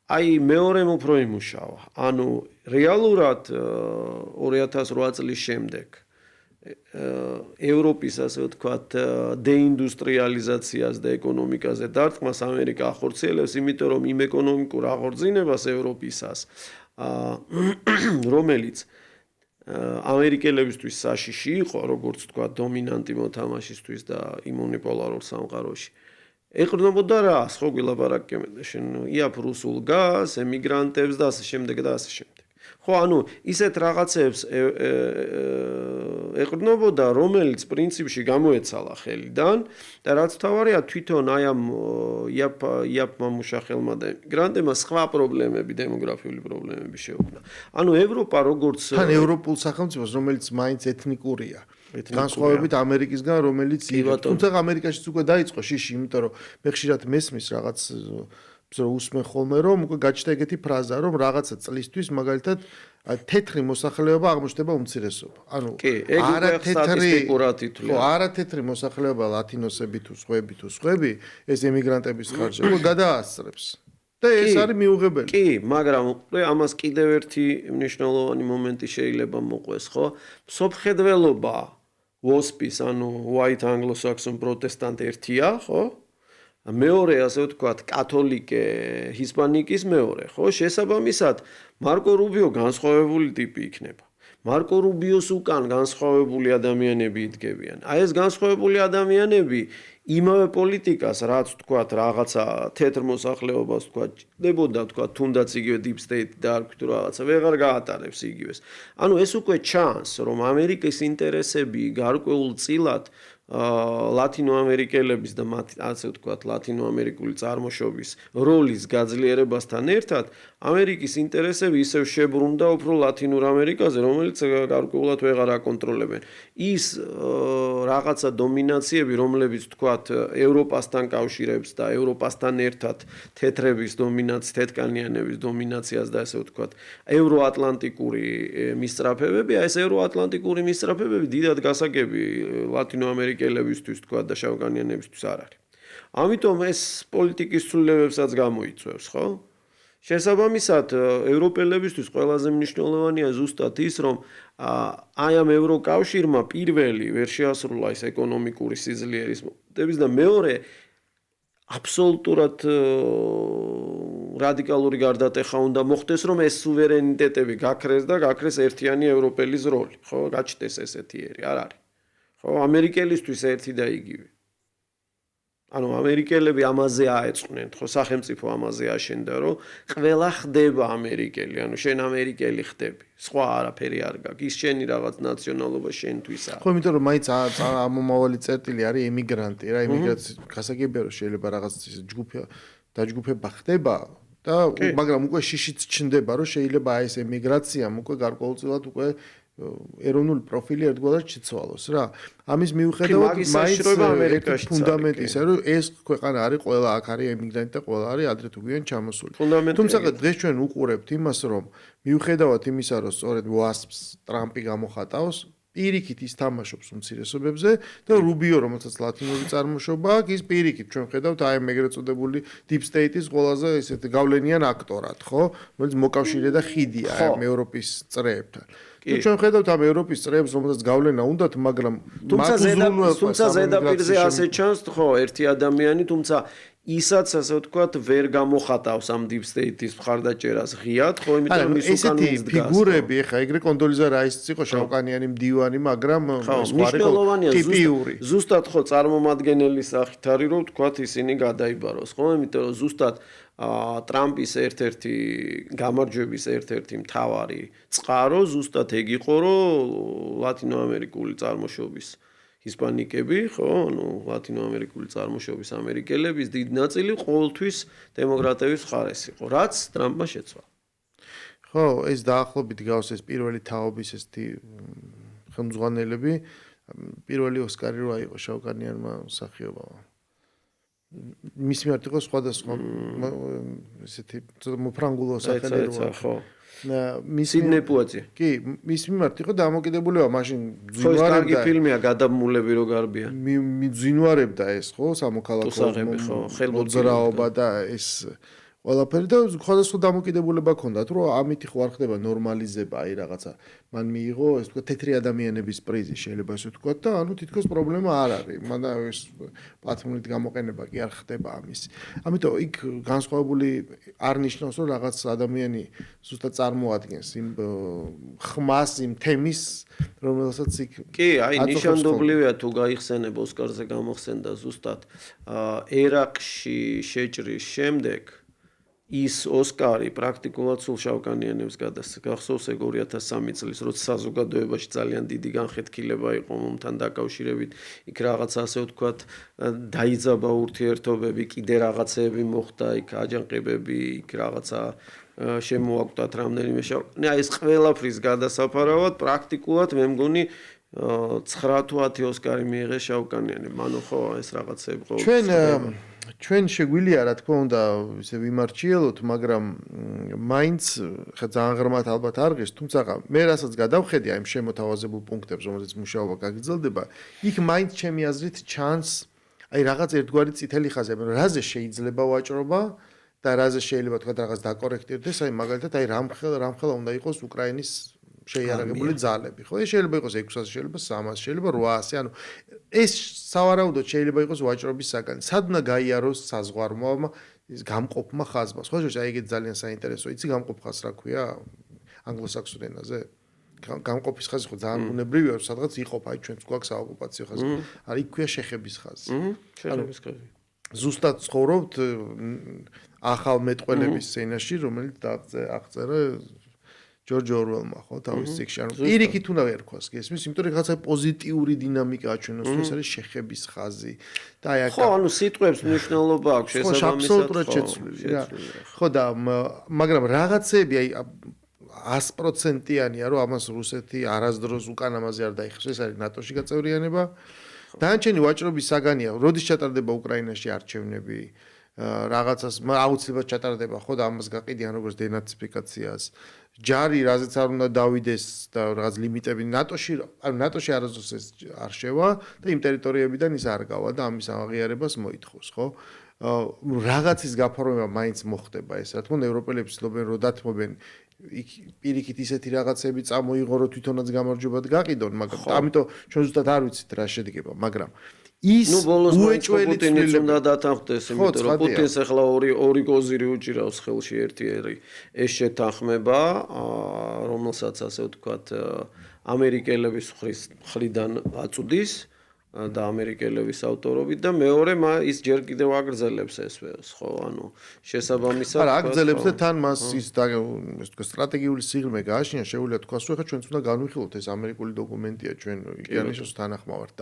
აი მეორემ უფრო იმუშავა. ანუ რეალურად 2008 წლის შემდეგ ევროპის ასე ვთქვათ დეინდუსტრიალიზაციას და ეკონომიკაზე დარტყმას ამერიკა ახორციელებს, იმიტომ რომ იმ ეკონომიკურ აღორძინებას ევროპისას, რომელიც ამერიკელებისთვის საშიში იყო, როგორც ვთქვათ, დომინანტი მოთამაშისთვის და იმ უნიპოლარულ სამყაროში. ეყრდნობოდა რას, ხო გვილაპარაკებთ შენ იაფ რუსულ გაზ, ემიგრანტებს და ასე შემდეგ და ასე შემდეგ. ხო, ანუ ისეთ რაღაცებს ეყრდნობოდა, რომელიც პრინციპში გამოეცალა ხელიდან და რაც თავარია თვითონ აი ამ იაფმა მუშახელმა და ემიგრანტებმა სხვა პრობლემები, დემოგრაფიული პრობლემები შეუქმნა. ანუ ევროპა როგორც თან ევროპულ სახელმწიფოს, რომელიც მაინც ეთნიკურია. განსხვავებით ამერიკისგან, რომელიც თუმცა ამერიკაშიც უკვე დაიწყო შიში, იმიტომ რომ მე ხშირად მესმის რაღაც უსმენ ხოლმე რომ უკვე გაჩნდა ეგეთი ფრაზა რომ რაღაცა წლისთვის მაგალითად თეთრი მოსახლეობა აღმოჩნდება უმცირესობა. ანუ არა თეთრი მოსახლეობა ლათინოსები თუ სხვები ეს ემიგრანტების ხარჯები გადაასწრებს. და ეს არის მიუღებელი. კი, მაგრამ ამას კიდევ ერთი მნიშვნელოვანი მომენტი შეიძლება მოყვეს, ხო? მსოფლმხედველობა WASP-ის, ანუ White Anglo-Saxon Protestant ერთია, ხო? მეორე ასე ვთქვათ კათოლიკე ჰისპანიკის მეორე, ხო? შესაბამისად მარკო რუბიო განსხვავებული ტიპი იქნება. მარკო რუბიოს უკან განსხვავებული ადამიანები იდგებიან. აი ეს განსხვავებული ადამიანები იმავე პოლიტიკას, რაც ვთქვათ რაღაცა თეთრ მოსახლეობას ვთქვათ, ჭდებოდა ვთქვათ, თუნდაც იგივე deep state და არ ვთქვით რაღაცა, ვეღარ გაატარებს იგივეს. ანუ ეს უკვე ჩანს, რომ ამერიკის ინტერესები გარკვეულ წილად ლათინოამერიკელების და მათ ასე ვთქვათ ლათინოამერიკული წარმოშობის როლის გაძლიერებასთან ერთად ამერიკის ინტერესები ისევ შებრუნდა უფრო ლათინურ ამერიკაზე, რომელიც გარკვეულად ვეღარ აკონტროლებენ. ის რაღაცა დომინაციები, რომლებიც ვთქვათ ევროპასთან კავშირებს და ევროპასთან ერთად თეთრების დომინაციას, თეთრკანიანების დომინაციას და ასე ვთქვათ ევროატლანტიკური მისწრაფებები, ეს ევროატლანტიკური მისწრაფებები დიდად გასაგები ლათინოამერიკელებისთვის ვთქვათ და შავკანიანებისთვის არ არის. ამიტომ ეს პოლიტიკის ცვლილებებსაც გამოიწვევს, ხო? შესაბამისად, ევროპელებისთვის ყველაზე მნიშვნელოვანია ზუსტად ის, რომ აი ამ ევროკავშირმა პირველი ვერ შეასრულა ეს ეკონომიკური სიძლიერის მომენტების და მეორე აბსოლუტურად რადიკალური გარდატეხა უნდა მოხდეს, რომ ეს სუვერენიტეტები გაქრეს და გაქრეს ერთიანი ევროპელის როლი, ხო? გაჩნდეს ესეთი ერი, არ არის. ხო, ამერიკელისთვის ერთი და იგივე. ანუ ამერიკელები ამაზე აეწყვნენ, ხო, სახელმწიფო ამაზე აშენდა, რომ ყველა ხდება ამერიკელი, ანუ შენ ამერიკელი ხდები. სხვა არაფერი არ გაქვს. ის შენი რაღაც ნაციონალობა შენთვისაა. ხო, იმიტომ რომ მაინც ამომავალი წერტილი არის ემიგრანტი, რა, ემიგრაციის გასაგებია რომ შეიძლება რაღაც დაჯგუფება ხდება და მაგრამ უკვე შიშიც ჩნდება, რომ შეიძლება აი ეს ემიგრაციამ უკვე გარკვეულწილად უკვე ეროვნული პროფილი ერთგვარად შეცვალოს რა. ამის მიუხედავად მაინც ერთი ფუნდამენტი ისე რომ ეს ქვეყანა არის ყველა აქ არის ემიგრანტი და ყველა არის ადრე თუ გვიან ჩამოსული. თუმცა დღეს ჩვენ უყურებთ იმას რომ მიუხედავად იმისა რომ სწორედ WASP-ს ტრამპი გამოხატავს პირიქით ის თამაშობს უმცირესობებზე და რუბიო რომელსაც ლათინური წარმოშობა აქვს ის პირიქით ჩვენ ხედავთ აი ეგრეთ წოდებული deep state-ის ყველაზე ესეთ გავლენიან აქტორად ხო რომელიც მოკავშირე და ხიდია აი ევროპის წრეებთან ჩვენ ხედავთ ამ ევროპის წრეებს რომელსაც გავლენა უნდათ მაგრამ თუმცა ზედაპირზე ასე ჩანს ხო ერთი ადამიანი თუმცა ისაც ასე ვთქვათ ვერ გამოხატავს ამ deep state-ის მხარდაჭერას ღიად ხო იმიტომ რომ ის უკან ესეთი ფიგურები ეხა ეგრე კონდოლიზა რაისიც იყო შავკანიანი მდივანი მაგრამ მნიშვნელოვანია ზუსტად ხო წარმომადგენელი სახით არის რომ ვთქვათ ისინი გადაიბაროს ხო იმიტომ რომ ზუსტად ტრამპის ერთ-ერთი გამარჯვების ერთ-ერთი მთავარი წყარო ზუსტად ეგ იყო რომ ლათინოამერიკული წარმოშობის ჰისპანიკები, ხო, ანუ ლათინოამერიკული წარმოშობის ამერიკელების დიდი ნაწილი ყოველთვის დემოკრატების მხარეს იყო, რაც ტრამპმა შეცვალა. ხო, ეს დაახლოებით გავს ეს პირველი თაობის ესეთი ხელმძღვანელები, პირველი ოსკარი რა იყო შავკანიანმა მსახიობმა. მის მიმართ იყო სხვადასხვა ესეთი მოფრანგულო სახელი რა ხო. სიდნეი პუატზე. კი, მის მიმართ იყო დამოკიდებულება, მაშინ ძინვარებდა. ხო, კარგი ფილმია, გადამულები რო გარბიან. მიძინვარებდა ეს, ხო, სამოქალაქო მოძრაობა და ეს ყველაფერი და სხვადასხვა დამოკიდებულება ჰქონდათ, რომ ამით ხო არ ხდება ნორმალიზება, აი რაღაცა. მან მიიღო, ეს თქვა თეთრი ადამიანების პრიზი, შეიძლება ასე ვთქვა და ანუ თითქოს პრობლემა არ არის. მანდა ეს პლატფორმით გამოყენება კი არ ხდება ამის. ამიტომ იქ განსხვავებული არ ნიშნავს, რომ რაღაც ადამიანი ზუსტად წარმოადგენს იმ ხმას, იმ თემის, რომელსაც იქ კი, აი ნიშანდობლივია თუ გაიხსენებ ოსკარზე გამოხსენდა ზუსტად ერაყში შეჭრის შემდეგ ის ოსკარი პრაქტიკულად სულ შავკანიანებს გახსოვს ეგ 2003 წლის როცა საზოგადოებაში ძალიან დიდი განხეთქილება იყო მომთან დაკავშირებით იქ რაღაც ასე ვთქვათ დაიძაბა ურთიერთობები კიდე რაღაცეები მოხდა იქ აჯანყებები იქ რაღაცა შემოაკვდათ რამდენიმე შავკანიანი აი ეს ყველაფრის გადასაფარავად პრაქტიკულად მე მგონი 9 თუ 10 ოსკარი მიიღეს შავკანიანი მანო ხო ეს რაღაცეები ყოველთვის ჩვენ შეგვიძლია რა თქმა უნდა ისე ვიმარჩიელოთ, მაგრამ მაინც ხა ძალიან ღრმად ალბათ არ ღირს, თუმცა მე რასაც გადავხედი აი შემოთავაზებულ პუნქტებს, რომელზეც მუშაობა გაგრძელდება, იქ მაინც ჩემი აზრით ჩანს აი რაღაც ერთგვარი წითელი ხაზი, რაზე შეიძლება ვაჭრობა და რაზე შეიძლება თქვა რაღაც დაკორექტირდეს, აი მაგალითად აი რამხელა უნდა იყოს უკრაინის შეიარაღებული ძალები, ხო? ეს შეიძლება იყოს 600, შეიძლება 300, შეიძლება 800, ანუ ეს სავარაუდოდ შეიძლება იყოს ვაჭრობის საგანი. სად უნდა გაიაროს საზღვარმა ის გამყოფმა ხაზმა? ხო, აი ეგეთ ძალიან საინტერესო. იცი გამყოფ ხაზს რა ქვია? ანგლოსაქსონ ენაზე? გამყოფის ხაზი ხო ძალიან ბუნებრივია, რომ სადღაც იყოფ, აი ჩვენც გვაქვს საოკუპაციო ხაზი. არა, იქ ქვია შეხების ხაზი. შეხების ხაზი. ზუსტად ცხოვრობთ ახალ მეტყველების სცენაში, რომელიც აღწერა ჯორჯ ორველმა ხო თავის წიგნში ანუ პირიქით უნდა ერქვას გესმის იმიტომ რომ რაღაცა პოზიტიური დინამიკაა ჩვენთვის ეს არის შეხების ხაზი და აი ხო ანუ სიტყვებს მნიშვნელობა აქვს შესაბამისად აბსოლუტურად შეცვლილია ხო და მაგრამ რაღაცები აი 100%-იანია რომ ამას რუსეთი არასდროს უკან ამაზე არ დაიხსოს ეს არის ნატოში გაწევრიანება დანარჩენი ვაჭრობის საგანია როდის ჩატარდება უკრაინაში არჩევნები რაღაცას აუცილებლად ჩატარდება ხო და ამას გაყიდიან როგორც დენაციფიკაციას ჯარი რაზეც არ უნდა დავიდეს და რაღაც ლიმიტები ნატოში არასდროს ეს არ შევა და იმ ტერიტორიებიდან ის არ გავა და ამის აღიარებას მოითხოვს ხო რაღაცის გაფორმება მაინც მოხდება ეს რა თქმა უნდა ევროპელები ცდილობენ რომ დათმობენ იქ პირიქით ისეთი რაღაცები წამოიღო რომ თვითონაც გამარჯვებად გაყიდონ მაგრამ ამიტომ ჩვენ ზუსტად არ ვიცით რა შედგება მაგრამ ის უეჭველი პუტინიც უნდა დათანხმდეს იმიტომ რომ პუტინს ახლა ორი გოზირი უჭირავს ხელში ერთი ეს შეთანხმება რომელსაც ასე ვთქვათ ამერიკელების მხრიდან აწვდის და ამერიკელების ავტორობით და მეორე ის ჯერ კიდევ აგრძელებს ეს ხო ანუ შესაბამისად არა აგრძელებს და თან მას ის თქვა სტრატეგიული სიღრმე გააშინა შეუძლია თქვას რომ ხა ჩვენც უნდა განვიხილოთ ეს ამერიკული დოკუმენტია ჩვენ იანიშოს თანახმავართ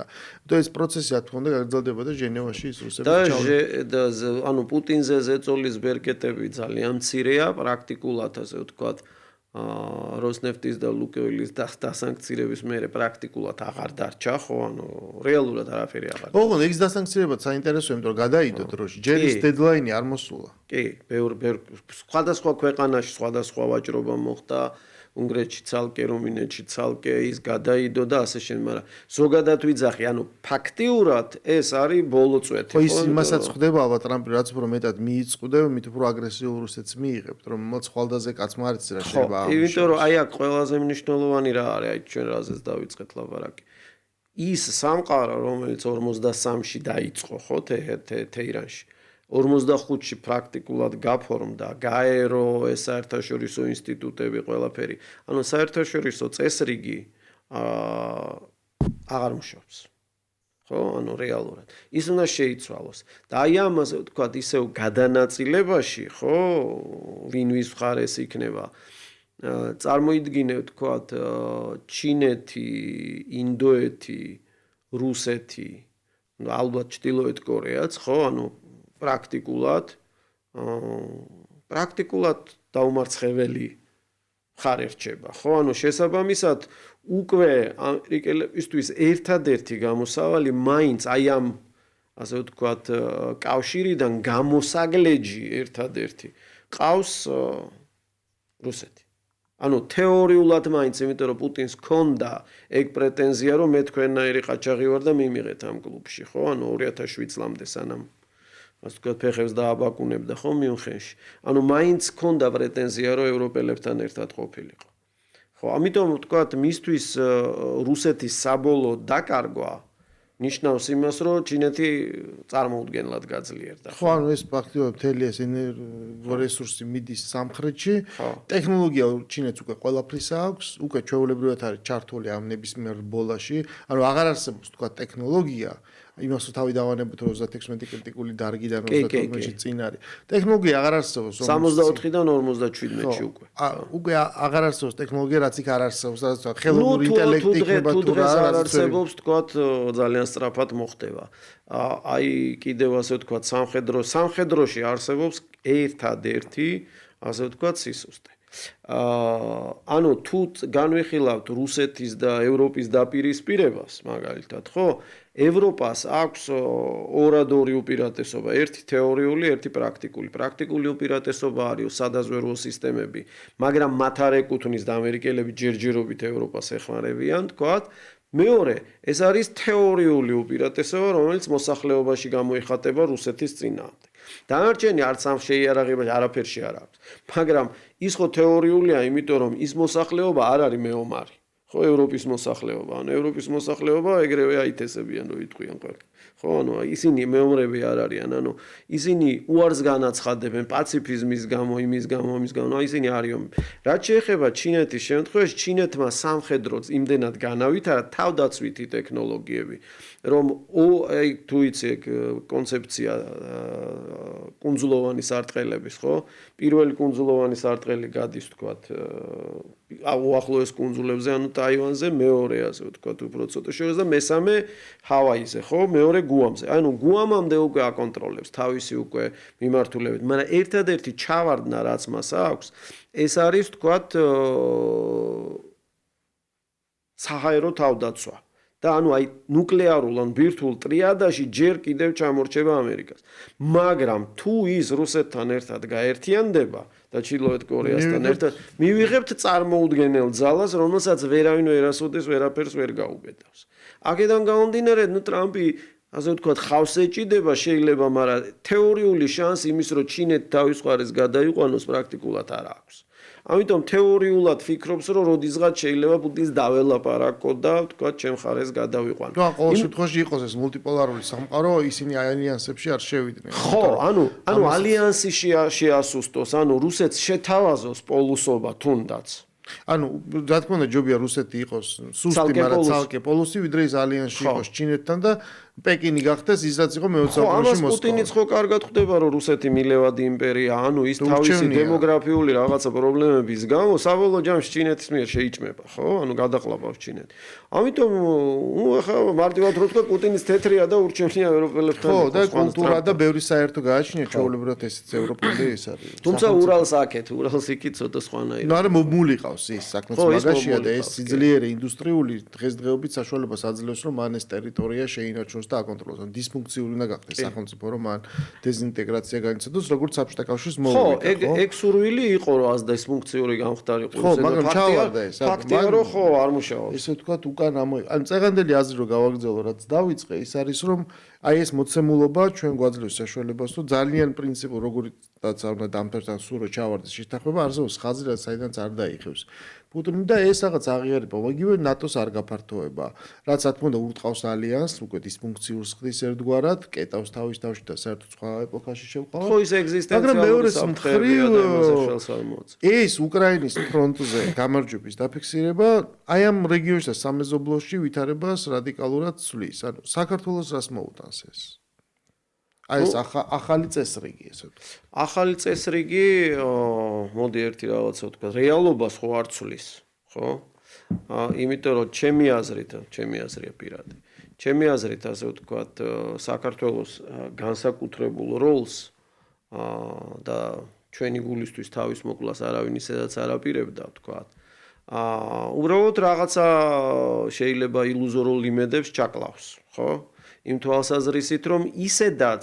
და ეს პროცესი რა თქმა უნდა გაგრძელდება და ჟენევაში ის რუსები და ანუ პუტინზე ზეწოლის ბერკეტები ძალიან მცირეა პრაქტიკულად ასე ვთქვათ როსნეფტის და ლუკოილის დასანქცირების მერე პრაქტიკულად აღარ დარჩა ხო ანუ რეალურად არაფერი აღარ ოღონდ ეგ დასანქცირება საინტერესოა იმიტომ რომ გადაიდო დროში ჯერ ის დედლაინი არ მოსულა კი ბევრ სხვადასხვა ქვეყანაში სხვადასხვა ვაჭრობა მოხდა უნგრეთში ცალკე, რუმინეთში ცალკე ის გადაიდო და ასე შემდეგ, მაგრამ ზოგადად ვიძახი, ანუ ფაქტიურად ეს არის ბოლო წვეთი. ხო, ის იმასაც ხდება ალბათ ტრამპი, რაც უფრო მეტად მიიწყვდება, მით უფრო აგრესიულ რუსეთს მიიღებთ, რომ მოც ხვალდაზე კაცმა არ იცი რა შეიძლება ამუშავოს. იმიტომ რომ აი აქ ყველაზე მნიშვნელოვანი რა არის, აი ჩვენ რაზეც დავიწყეთ ლაპარაკი. ის სამყარო, რომელიც 53-ში დაიწყო, ხო, თეირანში. 45-ში პრაქტიკულად გაფორმდა, გაერო ეს საერთაშორისო ინსტიტუტები ყველაფერი. ანუ საერთაშორისო წესრიგი აღარ მუშაობს. ხო, ანუ რეალურად. ის უნდა შეიცვალოს. და აი ამაზე ვთქვათ, ისევ გადანაწილებაში, ხო, ვინ ვის მხარეს იქნება. წარმოიდგინე ვთქვათ, ჩინეთი, ინდოეთი, რუსეთი, ალბათ ჩრდილოეთ კორეაც, ხო, ანუ პრაქტიკულად დაუმარცხებელი მხარე რჩება, ხო, ანუ შესაბამისად უკვე ამერიკელებისთვის ერთადერთი გამოსავალი მაინც აი ამ ასე ვთქვათ კავშირიდან გამოსაგლეჯი ერთადერთი ყავს რუსეთი. ანუ თეორიულად მაინც, იმიტომ რომ პუტინს ჰქონდა ეგ პრეტენზია, რომ მე თქვენნაირი ყაჩაღი ვარ და მიმიღეთ ამ კლუბში, ხო? ანუ 2007 წლამდე სანამ ასე ვთქვათ ფეხებს დააბაკუნებდა, ხო, მიუნხენში. ანუ მაინც ჰქონდა პრეტენზია, რომ ევროპელებთან ერთად ყოფილიყო. ხო, ამიტომ ვთქვათ, მისთვის რუსეთის საბოლოო დაკარგვა ნიშნავს იმას, რომ ჩინეთი წარმოუდგენლად გაძლიერდა. ხო, ანუ ეს ფაქტობრივად მთელი ეს რესურსი მიდის სამხრეთში. ტექნოლოგია ჩინეთს უკვე ყველაფრის აქვს, უკვე ჩვეულებრივად არის ჩართული ამ ნებისმიერ ბოლაში. ანუ აღარ არსებობს თქვა ტექნოლოგია, იმას რომ თავი დავანებოთ 36 კრიტიკული დარგიდან 32-ში წინ არის. ტექნოლოგია აღარ არსებობს. 64-დან 57-ში უკვე. უკვე აღარ არსებობს ტექნოლოგია, რაც იქ არ არსებობს, რაც ხელოვნური ინტელექტი იქნება თუ რა არ არსებობს, თქვათ ძალიან სწრაფად მოხდება. აი კიდევ ასე ვთქვათ, სამხედროში არსებობს ერთადერთი, ასე ვთქვათ, სისუსტე. ანუ თუ განვიხილავთ რუსეთის და ევროპის დაპირისპირებას, მაგალითად, ხო? ევროპას აქვს ორადორი უპირატესობა, ერთი თეორიული, ერთი პრაქტიკული. პრაქტიკული უპირატესობა არის სადაზვერვო სისტემები, მაგრამ მათ არ ეკუთვნის და ამერიკელები ჯერჯერობით ევროპას ეხმარებიან, თქვათ. მეორე, ეს არის თეორიული უპირატესობა, რომელიც მოსახლეობაში გამოიხატება რუსეთის წინააღმდეგ. დანარჩენი არც ამ შეიარაღებაში არაფერში არ აქვს. მაგრამ ის ხო თეორიულია, იმიტომ რომ ის მოსახლეობა არ არის მეომარი. ხო, ევროპის მოსახლეობა, ანუ ევროპის მოსახლეობა ეგრევე აითესებიან, რომ იტყვიან ყველგან. ხო, ანუ ისინი მეომრები არ არიან, ანუ ისინი უარს განაცხადებენ პაციფიზმის გამო, იმის გამო, ამის გამო, ისინი არიან. რაც შეეხება ჩინეთის შემთხვევაში, ჩინეთმა სამხედროც იმდენად განავითარა თავდაცვითი ტექნოლოგიები, რომ აი თუ იცი ეგ კონცეფცია კუნძულოვანი სარტყელების, ხო? პირველი კუნძულოვანი სარტყელი გადის, თქვათ, უახლოეს კუნძულებზე, ანუ ტაივანზე, მეორე ასე ვთქვათ, უფრო ცოტა შორის და მესამე ჰავაიზე, ხო? მეორე გუამზე. ანუ გუამამდე უკვე აკონტროლებს თავისი უკვე მიმართულებით, მაგრამ ერთადერთი ჩავარდნა, რაც მას აქვს, ეს არის, ვთქვათ, საჰაერო თავდაცვა. და ანუ აი ნუკლეარულ ან ბირთვულ ტრიადაში ჯერ კიდევ ჩამორჩება ამერიკას. მაგრამ თუ ის რუსეთთან ერთად გაერთიანდება და ჩრდილოეთ კორეასთან ერთად, მივიღებთ წარმოუდგენელ ძალას, რომელსაც ვერავინ ვერასოდეს ვერაფერს ვერ გაუბედავს. აქედან გამომდინარე, ტრამპი ასე ვთქვათ, ხავს ეჭიდება შეიძლება, მაგრამ თეორიული შანსი იმის, რომ ჩინეთი თავის მხარეს გადაიყვანოს, პრაქტიკულად არ აქვს. ამიტომ თეორიულად ფიქრობს, რომ როდისღაც შეიძლება პუტინს დაველაპარაკო და ვთქვათ, ჩემ მხარეს გადავიყვანო. და ყოველ შემთხვევაში იყოს ეს მულტიპოლარული სამყარო, ისინი ალიანსებში არ შევიდნენ. ხო, ანუ ალიანსი შეასუსტოს, ანუ რუსეთს შეთავაზოს პოლუსობა თუნდაც. ანუ რა თქმა უნდა ჯობია რუსეთი იყოს სუსტი, მაგრამ ცალკე პოლუსი, ვიდრე ის ალიანსში იყოს ჩინეთთან და პეკინი გახდეს ის რაც იყო მე-20 საუკუნეში მოსკოვა. პუტინიც ხო კარგად ხვდება, რომ რუსეთი მილევადი იმპერია, ანუ ის თავისი დემოგრაფიული რაღაცა პრობლემების გამო საბოლოო ჯამში ჩინეთის მიერ შეიჭმება, ხო? ანუ გადაყლაპავს ჩინეთი. ამიტომ ახლა მარტივად რო თქვა პუტინის თეთრია და ურჩევნია ევროპელებთან. ხო, და კულტურა და ბევრი საერთო გააჩნია, ჩვეულებრივად ესეც ევროპელი ეს არის. თუმცა ურალს აქეთ, ურალს იქით ცოტა სხვანაირად. ნუ არა მომული ყავს ის საქმეც მაგაშია და ეს სიძლიერე ინდუსტრიული დღესდღეობით საშუალებას აძლევს, რომ მან ეს ტერიტორია შეინარჩუნოს საქართველოს და აკონტროლოს. ან დისფუნქციური უნდა გახდეს სახელმწიფო, რომ ან დეზინტეგრაცია განიცადოს, როგორც საბჭოთა კავშირის მოვიდა, ხო, ეგ სურვილი იყო, რომ ას დისფუნქციური გამხდარიყო. ხო, მაგრამ ჩავარდა ეს. ფაქტია, რომ ხო, არ მუშაობს. ესე ვთქვათ, უკან ანუ წეგანდელი აზრი რომ გავაგრძელო, რაც დავიწყე, ის არის, რომ აი ეს მოცემულობა ჩვენ გვაძლევს საშუალებას, რომ ძალიან პრინციპულ როგორიც უნდა დამთავრდეს სულ რო ჩავარდეს შეთანხმება, არსებობს ხაზი, რაც საიდანაც არ დაიხევს. პუტინი და ეს რაღაც აღიარება, იგივე ნატოს არ გაფართოება, რაც რა თქმა უნდა ურტყავს ალიანსს, უკვე დისფუნქციურს ხდის ერთგვარად, კეტავს თავის თავში და საერთოდ სხვა ეპოქაში შევყავთ. ხო, ის ეგზისტენციალური საფრთხეებია და იმაზე ხელს არ მოაწყობს. ეს უკრაინის ფრონტზე გამარჯვების დაფიქსირება აი ამ რეგიონში და სამეზობლოში ვითარებას რადიკალურად ცვლის. ანუ საქართველოს რას მოუტანს ეს? აი ეს ახალი წესრიგი ესე ვთქვათ. ახალი წესრიგი, მოდი ერთი რაღაცა ვთქვა, რეალობას ხო არ ცვლის, ხო? იმიტომ რომ ჩემი აზრია პირადი. ჩემი აზრით ასე ვთქვათ, საქართველოს განსაკუთრებულ როლს და ჩვენი გულისთვის თავის მოკლას არავინ ისედაც არ აპირებდა, ვთქვათ. უბრალოდ რაღაცა შეიძლება ილუზორულ იმედებს ჩაკლავს, ხო? იმ თვალსაზრისით, რომ ისედაც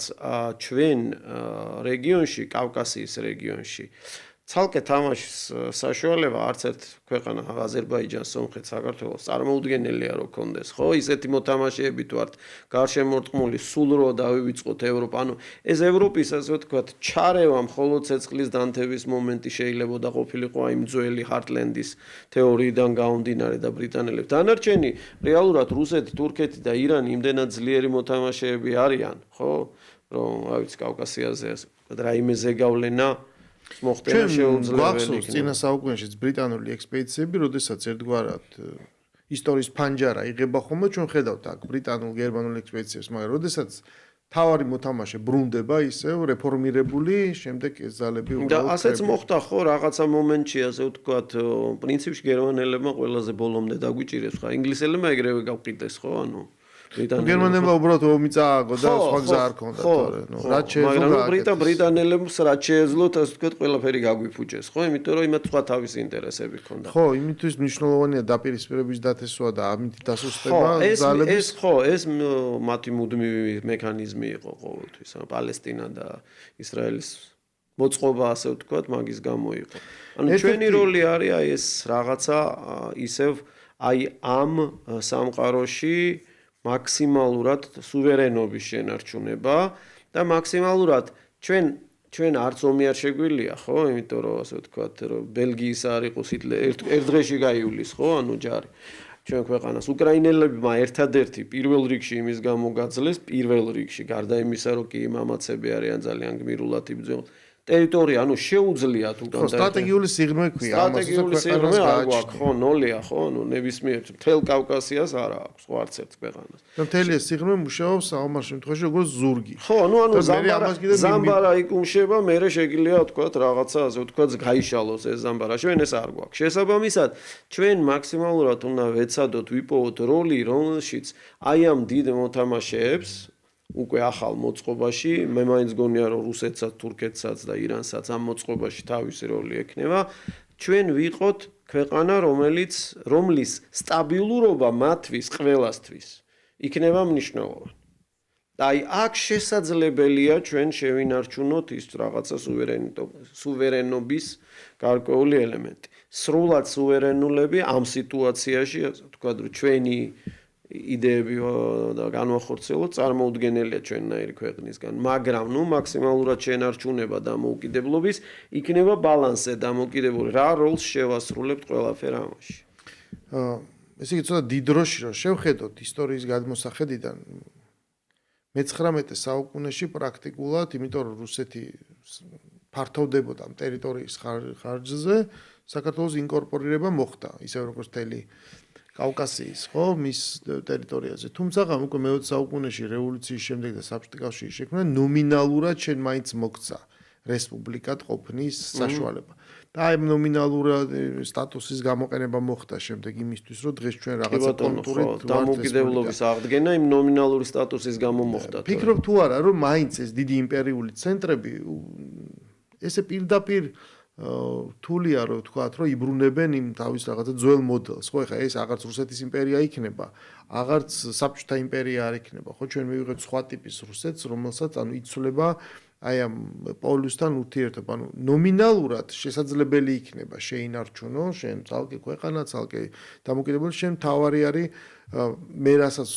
ჩვენ რეგიონში, კავკასიის რეგიონში ცალკე თამაშის საშუალება არც ერთ ქვეყანა აზერბაიჯანს, სომხეთს, საქართველოს წარმოუდგენელია რომ კონდეს, ხო? ისეთი მოთამაშეები თუ ართ გარშემორტყმული, სულ რო დავივიწყოთ ევროპა, ანუ ეს ევროპის ასე ვთქვათ, ჩარევა მხოლოდ ცეცხლის დანთების მომენტი შეიძლება და ყოფილიყო აი ძველი ჰარტლენდის თეორიიდან გამომდინარე და ბრიტანელებს. დანარჩენი რეალურად რუსეთი, თურქეთი და ირანი იმდენად ძლიერი მოთამაშეები არიან, ხო? რომ რა ვიცი, კავკასიაზე ასე ვთქვათ, რაიმე ზეგავლენა მოხდენა შეუძლებელი გვახსოვს წინა საუკუნეშიც ბრიტანული ექსპედიციები, როდესაც ერთგვარად ისტორიის ფანჯარა იღება ხოლმე, ჩვენ ხედავთ აქ ბრიტანულ-გერმანულ ექსპედიციებს, მაგრამ როდესაც თავარი მოთამაშე ბრუნდება ისევ რეფორმირებული, შემდეგ ეს ძალები და ასეც მოხდა ხო რაღაცა მომენტში, ასე ვთქვათ, პრინციპში გერმანელებმა ყველაზე ბოლომდე დაგვიჭირეს, ხა ინგლისელებმა ეგრევე გავყიდეს, ხო, ანუ გერმანელებმა უბრალოდ ომი წააგო და სხვა გზა არ ქონდათ, თორე, ნუ რაც შეეძლო მაგრამ ბრიტანელებს რაც შეეძლოთ, ასე ვთქვათ, ყველაფერი გაგვიფუჭეს, ხო, იმიტომ რომ იმათ სხვა თავის ინტერესები ქონდა. ხო, იმისთვის მნიშვნელოვანია დაპირისპირების დათესვა და ამით დასუსტება ძალების. ეს მათი მუდმივი მექანიზმი იყო ყოველთვის, პალესტინა და ისრაელის მოწყობა, ასე ვთქვათ, მაგის გამო იყო. ანუ ჩვენი როლი არის აი ეს რაღაცა ისევ აი ამ სამყაროში მაქსიმალურად სუვერენობის შენარჩუნება და მაქსიმალურად ჩვენ არც ომი არ შეგვილია, ხო? იმიტომ რომ ასე ვთქვათ, რომ ბელგიის არ იყოს ერთ დღეში გაივლის, ხო? ანუ ჯარი. ჩვენ ქვეყანას უკრაინელებმა ერთადერთი პირველ რიგში იმის გამო გაძლეს, პირველ რიგში, გარდა იმისა, რომ კი მამაცები არიან ძალიან გმირულად იბრძოლ ტერიტორია, ანუ შეუძლიათ უკან და სტრატეგიული სიღრმე ქვია, სტრატეგიული სიღრმე არ გვაქვს, ხო, ნოლია, ხო, ანუ ნებისმიერ მთელ კავკასიას არ აქვს, ხო, არც ერთ ქვეყანას. და მთელი ეს სიღრმე მუშაობს საომარ შემთხვევაში როგორც ზურგი. ხო, ანუ ზამბარა იკუმშება, მერე შეგიძლია ვთქვათ რაღაცა, ასე ვთქვათ, გაიშალოს ეს ზამბარა. ჩვენ ეს არ გვაქვს. შესაბამისად, ჩვენ მაქსიმალურად უნდა ვეცადოთ, ვიპოვოთ როლი, რომელშიც აი ამ დიდ მოთამაშეებს უკვე ახალ მოწყობაში, მე მაინც გონია რომ რუსეთსაც, თურქეთსაც და ირანსაც ამ მოწყობაში თავისი როლი ექნება. ჩვენ ვიყოთ ქვეყანა, რომლის სტაბილურობა მათთვის ყველასთვის იქნება მნიშვნელოვანი. და აი აქ შესაძლებელია ჩვენ შევინარჩუნოთ ის რაღაცა სუვერენობის გარკვეული ელემენტი. სრულად სუვერენულები ამ სიტუაციაში, ასე ვთქვათ, რომ ჩვენი იდეები და განვახორციელოთ წარმოუდგენელია ჩვენნაირი ქვეყნისგან, მაგრამ ნუ მაქსიმალურად შენარჩუნება და მოუკიდებლობის იქნება ბალანსზე დამოკიდებული, რა როლს შევასრულებთ ყველაფერ ამაში. ესე იგი ცოტა დიდ დროში რომ შევხედოთ ისტორიის გადმოსახედიდან მე-19 საუკუნეში პრაქტიკულად, იმიტომ რომ რუსეთი ფართოვდებოდა ამ ტერიტორიის ხარჯზე, საქართველოს ინკორპორირება მოხდა, ისე როგორც თელი კავკასიის, ხო, მის ტერიტორიაზე. თუმცა უკვე მე-20 საუკუნეში რევოლუციის შემდეგ და საბჭოთა კავშირის შექმნა ნომინალურად შენ მაინც მოგცა რესპუბლიკად ყოფნის საშუალება. და აი ნომინალურად სტატუსის გამოყენება მოხდა შემდეგ იმისთვის, რომ დღეს ჩვენ რაღაცა კონტურით დამოუკიდებლობის აღდგენა იმ ნომინალური სტატუსის გამო მოხდა. ფიქრობ თუ არა, რომ მაინც ეს დიდი იმპერიული ცენტრები ესე პირდაპირ რთულია რომ ვთქვათ, რომ იბრუნებენ იმ თავის რაღაცა ძველ მოდელს. ხო, ეხლა ეს აღარც რუსეთის იმპერია იქნება, აღარც საბჭოთა იმპერია არ იქნება. ხო, ჩვენ მივიღებთ სხვა ტიპის რუსეთს, რომელსაც იცვლება აი ამ პოლუსთან ურთიერთობა. ნომინალურად შესაძლებელი იქნება შეინარჩუნო, შენ ცალკე ქვეყანა, ცალკე დამოკიდებული, შენ თავარი არის მე რასაც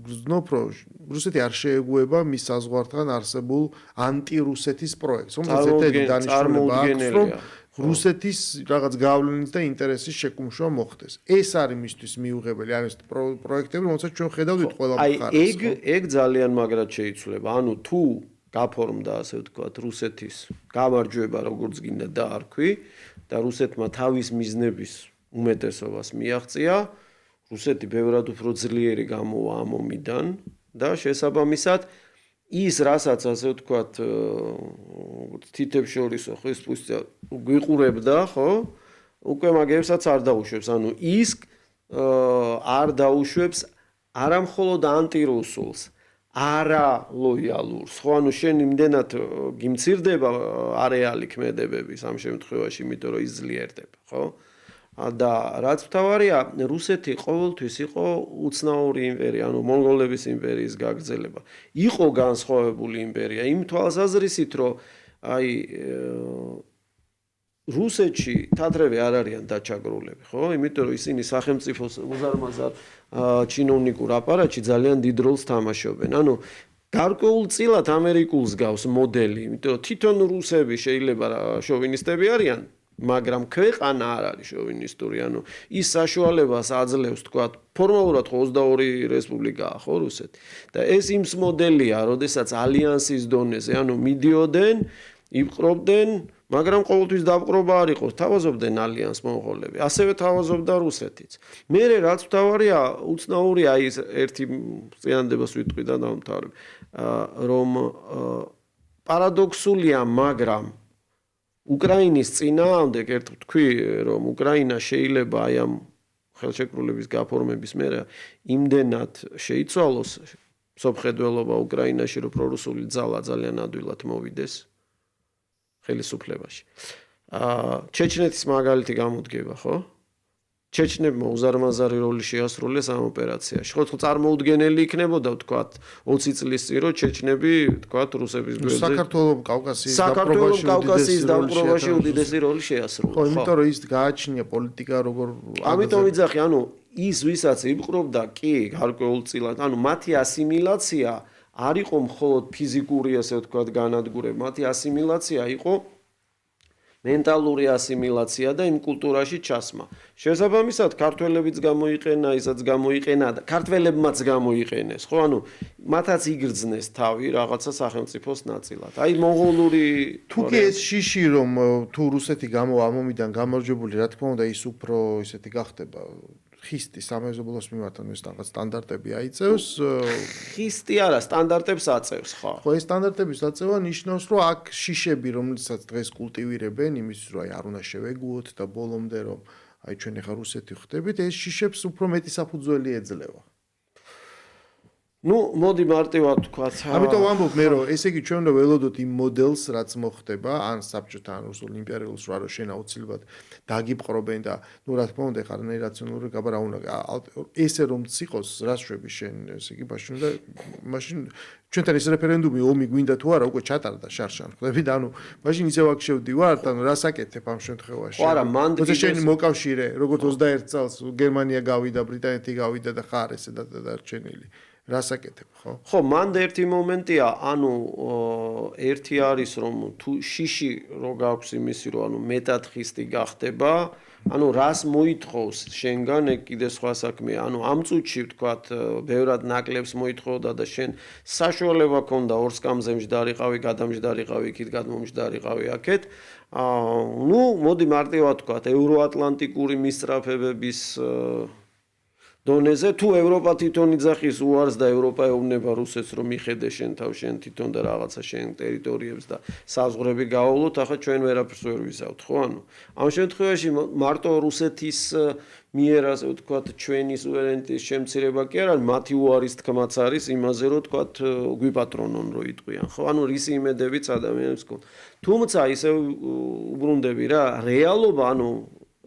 გრძნობ, რომ რუსეთი არ შეეგუება მის საზღვართან არსებულ ანტირუსეთის პროექტს, რომელსაც ერთ-ერთი დანიშნულება აქვს, რომ რუსეთის რაღაც გავლენის და ინტერესის შეკუმშვა მოხდეს. ეს არის მისთვის მიუღებელი, ანუ ეს პროექტები, რომელსაც ჩვენ ხედავთ ყველა მხარეს. ეგ ძალიან მაგრად შეიცვლება. ანუ თუ გაფორმდა, ასე ვთქვათ, რუსეთის გამარჯვება, როგორც გინდა დაარქვი და რუსეთმა თავის მიზნების უმეტესობას მიაღწია, რუსეთი ბევრად უფრო ძლიერი გამოვა ამ ომიდან და შესაბამისად ის რასაც ასე ვთქვათ თითებს შორისო ხო ის პუსტია გვიყურებდა ხო უკვე მაგებსაც არ დაუშვებს ანუ ის არ დაუშვებს არამხოლოდ ანტირუსულს არა ლოიალურს ხო ანუ შენ იმდენად გიმცირდება არეალი ქმედებების ამ შემთხვევაში იმიტომ რომ ის ძლიერდება ხო და რაც მთავარია რუსეთი ყოველთვის იყო უცნაური იმპერია, ანუ მონღოლების იმპერიის გაგრძელება. იყო განსხვავებული იმპერია იმ თვალსაზრისით, რომ აი რუსეთში თათრები არ არიან დაჩაგრულები, ხო? იმიტომ რომ ისინი სახელმწიფოს უზარმაზარ ჩინოვნიკურ აპარატში ძალიან დიდ როლს თამაშობენ. ანუ გარკვეულწილად ამერიკულს გავს მოდელი, იმიტომ რომ თვითონ რუსები შეიძლება შოვინისტები არიან მაგრამ ქვეყანა არ არის შოვინისტური, ანუ ის საშუალებას აძლევს, თქვა, ფორმალურად 22 რესპუბლიკაა, ხო, რუსეთი. და ეს იმის მოდელია, როდესაც ალიანსის დონეზე, ანუ მიდიოდნენ, იპყრობდნენ, მაგრამ ყოველთვის დაპყრობა არ იყო, თავაზობდნენ ალიანს მონღოლები, ასევე თავაზობდა რუსეთიც. მერე რაც მთავარია, უცნაური აი ეს ერთი წინადებას ვიტყვი და დავმთავრებ, რომ პარადოქსულია, მაგრამ უკრაინის წინააღმდეგ ერთ ვთქვი, რომ უკრაინა შეიძლება აი ამ ხელშეკრულების გაფორმების მერე იმდენად შეიცვალოს სოფხედველობა უკრაინაში, რომ პრორუსული ძალა ძალიან ადვილად მოვიდეს ხელისუფლებაში. ჩეჩნეთის მაგალითი გამოდგება, ხო? ჩეჩნებმა უზარმაზარი როლი შეასრულეს ამ ოპერაციაში. ხო, წარმოუდგენელი იქნებოდა, ვთქვათ, 20 წლის წინ, რომ ჩეჩნები, ვთქვათ, რუსების გვერდზე საქართველოს კავკასიის დაპყრობაში უდიდესი როლი შეასრულა. ხო, იმიტომ რომ ის გააჩნია პოლიტიკა როგორ ამიტომ ვიძახი, ანუ ის ვისაც იპყრობდა, კი, გარკვეულწილად, ანუ მათი ასიმილაცია არ იყო მხოლოდ ფიზიკური, ასე ვთქვათ, განადგურება, მათი ასიმილაცია იყო მენტალური ასიმილაცია და იმ კულტურაში ჩასმა. შესაბამისად, ქართველებიც გამოიყენა, ისაც გამოიყენა და ქართველებმაც გამოიყენეს, ხო? ანუ მათაც იგრძნეს თავი რაღაცა სახელმწიფოს ნაწილად. აი მონღოლური თუ კი ეს შიში რომ თუ რუსეთი გამოვა ამ ომიდან გამარჯვებული, რა თქმა უნდა, ის უფრო ისეთი გახდება ხისტი სამეზობლოს მიმართ ეს რაღაც სტანდარტები აიწევს. ხისტი არა, სტანდარტებს აწევს, ხო? ხო, ეს სტანდარტების აწევა ნიშნავს, რომ აქ შიშები, რომლებსაც დღეს კულტივირებენ, იმისთვის, რომ აი არ უნდა შევეგუოთ და ბოლომდე რომ აი ჩვენ ახლა რუსეთი ხვდებით, ეს შიშებს უფრო მეტი საფუძველი ეძლევა. ნუ მოდი მარტივად ვთქვათ. ამიტომ ვამბობ მე რომ ესე იგი ჩვენ უნდა ველოდოთ იმ მოდელს რაც მოხდება ან საბჭოთა ან რუსულ იმპერიულს რა რომ შენ აუცილებლად დაგიპყრობენ და ნუ რა თქმა უნდა ხარ რაციონალური გაბარა უნდა ესე რომ ციყოს რა შვები შენ ესე იგი ბაშინ და მაშინ ჩვენთან ეს რეფერენდუმი ომი გვინდა თუ არა უკვე ჩატარდა შარშან ხვდები და ანუ მაშინ ისევ აქ შევდივარ და რა საკეთებ ამ შემთხვევაში არა მან შენ მოკავშირე როგორც 21 წელს გერმანია გავიდა ბრიტანეთი გავიდა და ხარ ესე და დარჩენილი რა საკეთებ, ხო? ხო, მანდ ერთი მომენტია, ანუ ერთი არის რომ თუ შიში რო გაქვს იმისი რომ ანუ მეტად ხისტი გახდება, ანუ რას მოითხოვს შენგან ეგ კიდე სხვა საქმეა. ანუ ამ წუთში ვთქვათ, ბევრად ნაკლებს მოითხოვდა და შენ საშუალება ქონდა ორსკამზე მჯდარიყავი, გადამჯდარიყავი, იქით გადმომჯდარიყავი აქეთ. ნუ მოდი მარტივად ვთქვათ, ევროატლანტიკური მისწრაფებების დონეზე თუ ევროპა თვითონ იძახის უარს და ევროპა ეუბნება რუსეთს რომ მიხედე შენ თავ შენ თვითონ და რაღაცა შენ ტერიტორიებს და საზღვრები გაავლოთ, ახლა ჩვენ ვერაფერს ვერ ვიზავთ, ხო? ანუ ამ შემთხვევაში მარტო რუსეთის მიერ ასე ვთქვათ ჩვენი სუვერენიტეტის შემცირება კი არა, მათი უარის თქმაც არის იმაზე რომ ვთქვათ გვიპატრონონ რო იტყვიან, ხო? ანუ რის იმედებიც ადამიანებს გქონდა. თუმცა ისე უბრუნდები რა, რეალობა ანუ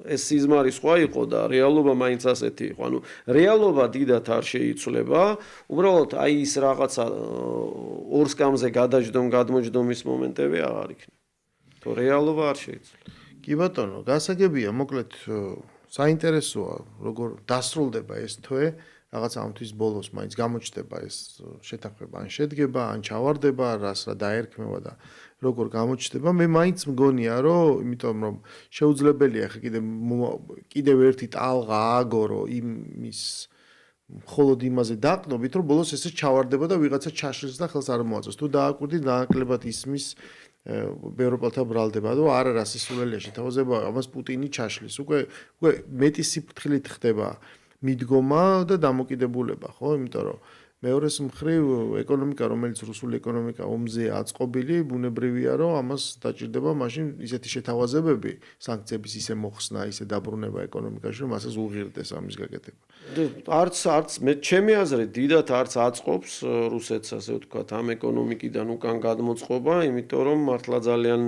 ეს სიზმარი სხვა იყო და რეალობა მაინც ასეთი იყო. ანუ რეალობა დიდათ არ შეიცვლება. უბრალოდ აი ის რაღაცა ორ სკამზე გადმოჯდომის მომენტები აღარ იქნება. თუ რეალობა არ შეიცვლება. კი ბატონო, გასაგებია, მოკლედ საინტერესოა, როგორ დასრულდება ეს თვე, რაღაც ამ თვის ბოლოს მაინც გამოჩნდება ეს შეთანხმება, ან შედგება, ან ჩავარდება, რას რა დაერქმევა და როგორ გამოჩნდება. მე მაინც მგონია, რომ იმიტომ რომ შეუძლებელია ხა კიდევ ერთი ტალღა ააგორო იმის მხოლოდ იმაზე დაყნობით, რომ ბოლოს ესე ჩავარდება და ვიღაცა ჩაშლის და ხელს არ მოაწევს. თუ დააკვირდით, ნაკლებად ისმის ევროპელთა ბრალდება, რომ არა რა სისულელია შეთავაზება, ამას პუტინი ჩაშლის. უკვე მეტი სიფრთხილით ხდება მიდგომა და დამოკიდებულება, ხო? იმიტომ რომ მეორეს მხრივ ეკონომიკა, რომელიც რუსული ეკონომიკა ომზეა აწყობილი, ბუნებრივია, რომ ამას დაჭირდება მაშინ ისეთი შეთავაზებები, სანქციების ისე მოხსნა, ისე დაბრუნება ეკონომიკაში, რომ ასეც უღირდეს ამის გაკეთება. არც მე ჩემი აზრით დიდათ არც აწყობს რუსეთს ასე ვთქვათ ამ ეკონომიკიდან უკან გადმოწყობა, იმიტომ რომ მართლა ძალიან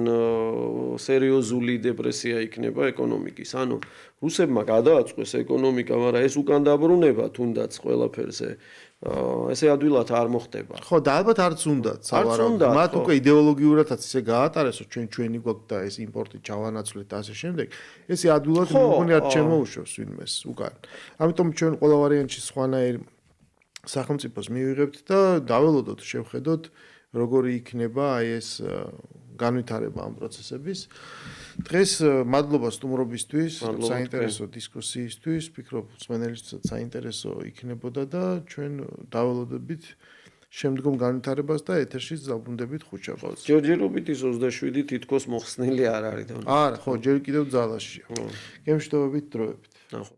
სერიოზული დეპრესია იქნება ეკონომიკის. ანუ რუსებმა გადააწყვეს ეკონომიკა, მაგრამ ეს უკან დაბრუნება თუნდაც ყველაფერზე ესე ადვილად არ მოხდება. ხო, და ალბათ არც უნდათ, სავარაუდოდ. მათ უკვე იდეოლოგიურადაც ისე გაატარეს, რომ ჩვენი გვაქვს და ეს იმპორტი ჩავანაცვლეთ და ასე შემდეგ. ესე ადვილად მეგონი არ შემოუშვებს ვინმეს უკან. ამიტომ ჩვენ ყველა ვარიანტში სხვანაირ სახელმწიფოს მივიღებთ და დაველოდოთ, შევხედოთ, როგორი იქნება აი ეს განვითარება ამ პროცესების. დღეს მადლობა სტუმრობისთვის, საინტერესო დისკუსიისთვის, ვფიქრობ, მსმენელისთვისაც საინტერესო იქნებოდა და ჩვენ დაველოდებით შემდგომ განვითარებას და ეთერშიც დავბრუნდებით ხუთშაბათს. ჯერჯერობით ის 27 თითქოს მოხსნილი არ არის და არა, ხო, ჯერ კიდევ ძალაშია. გემშვიდობებით დროებით. ნახო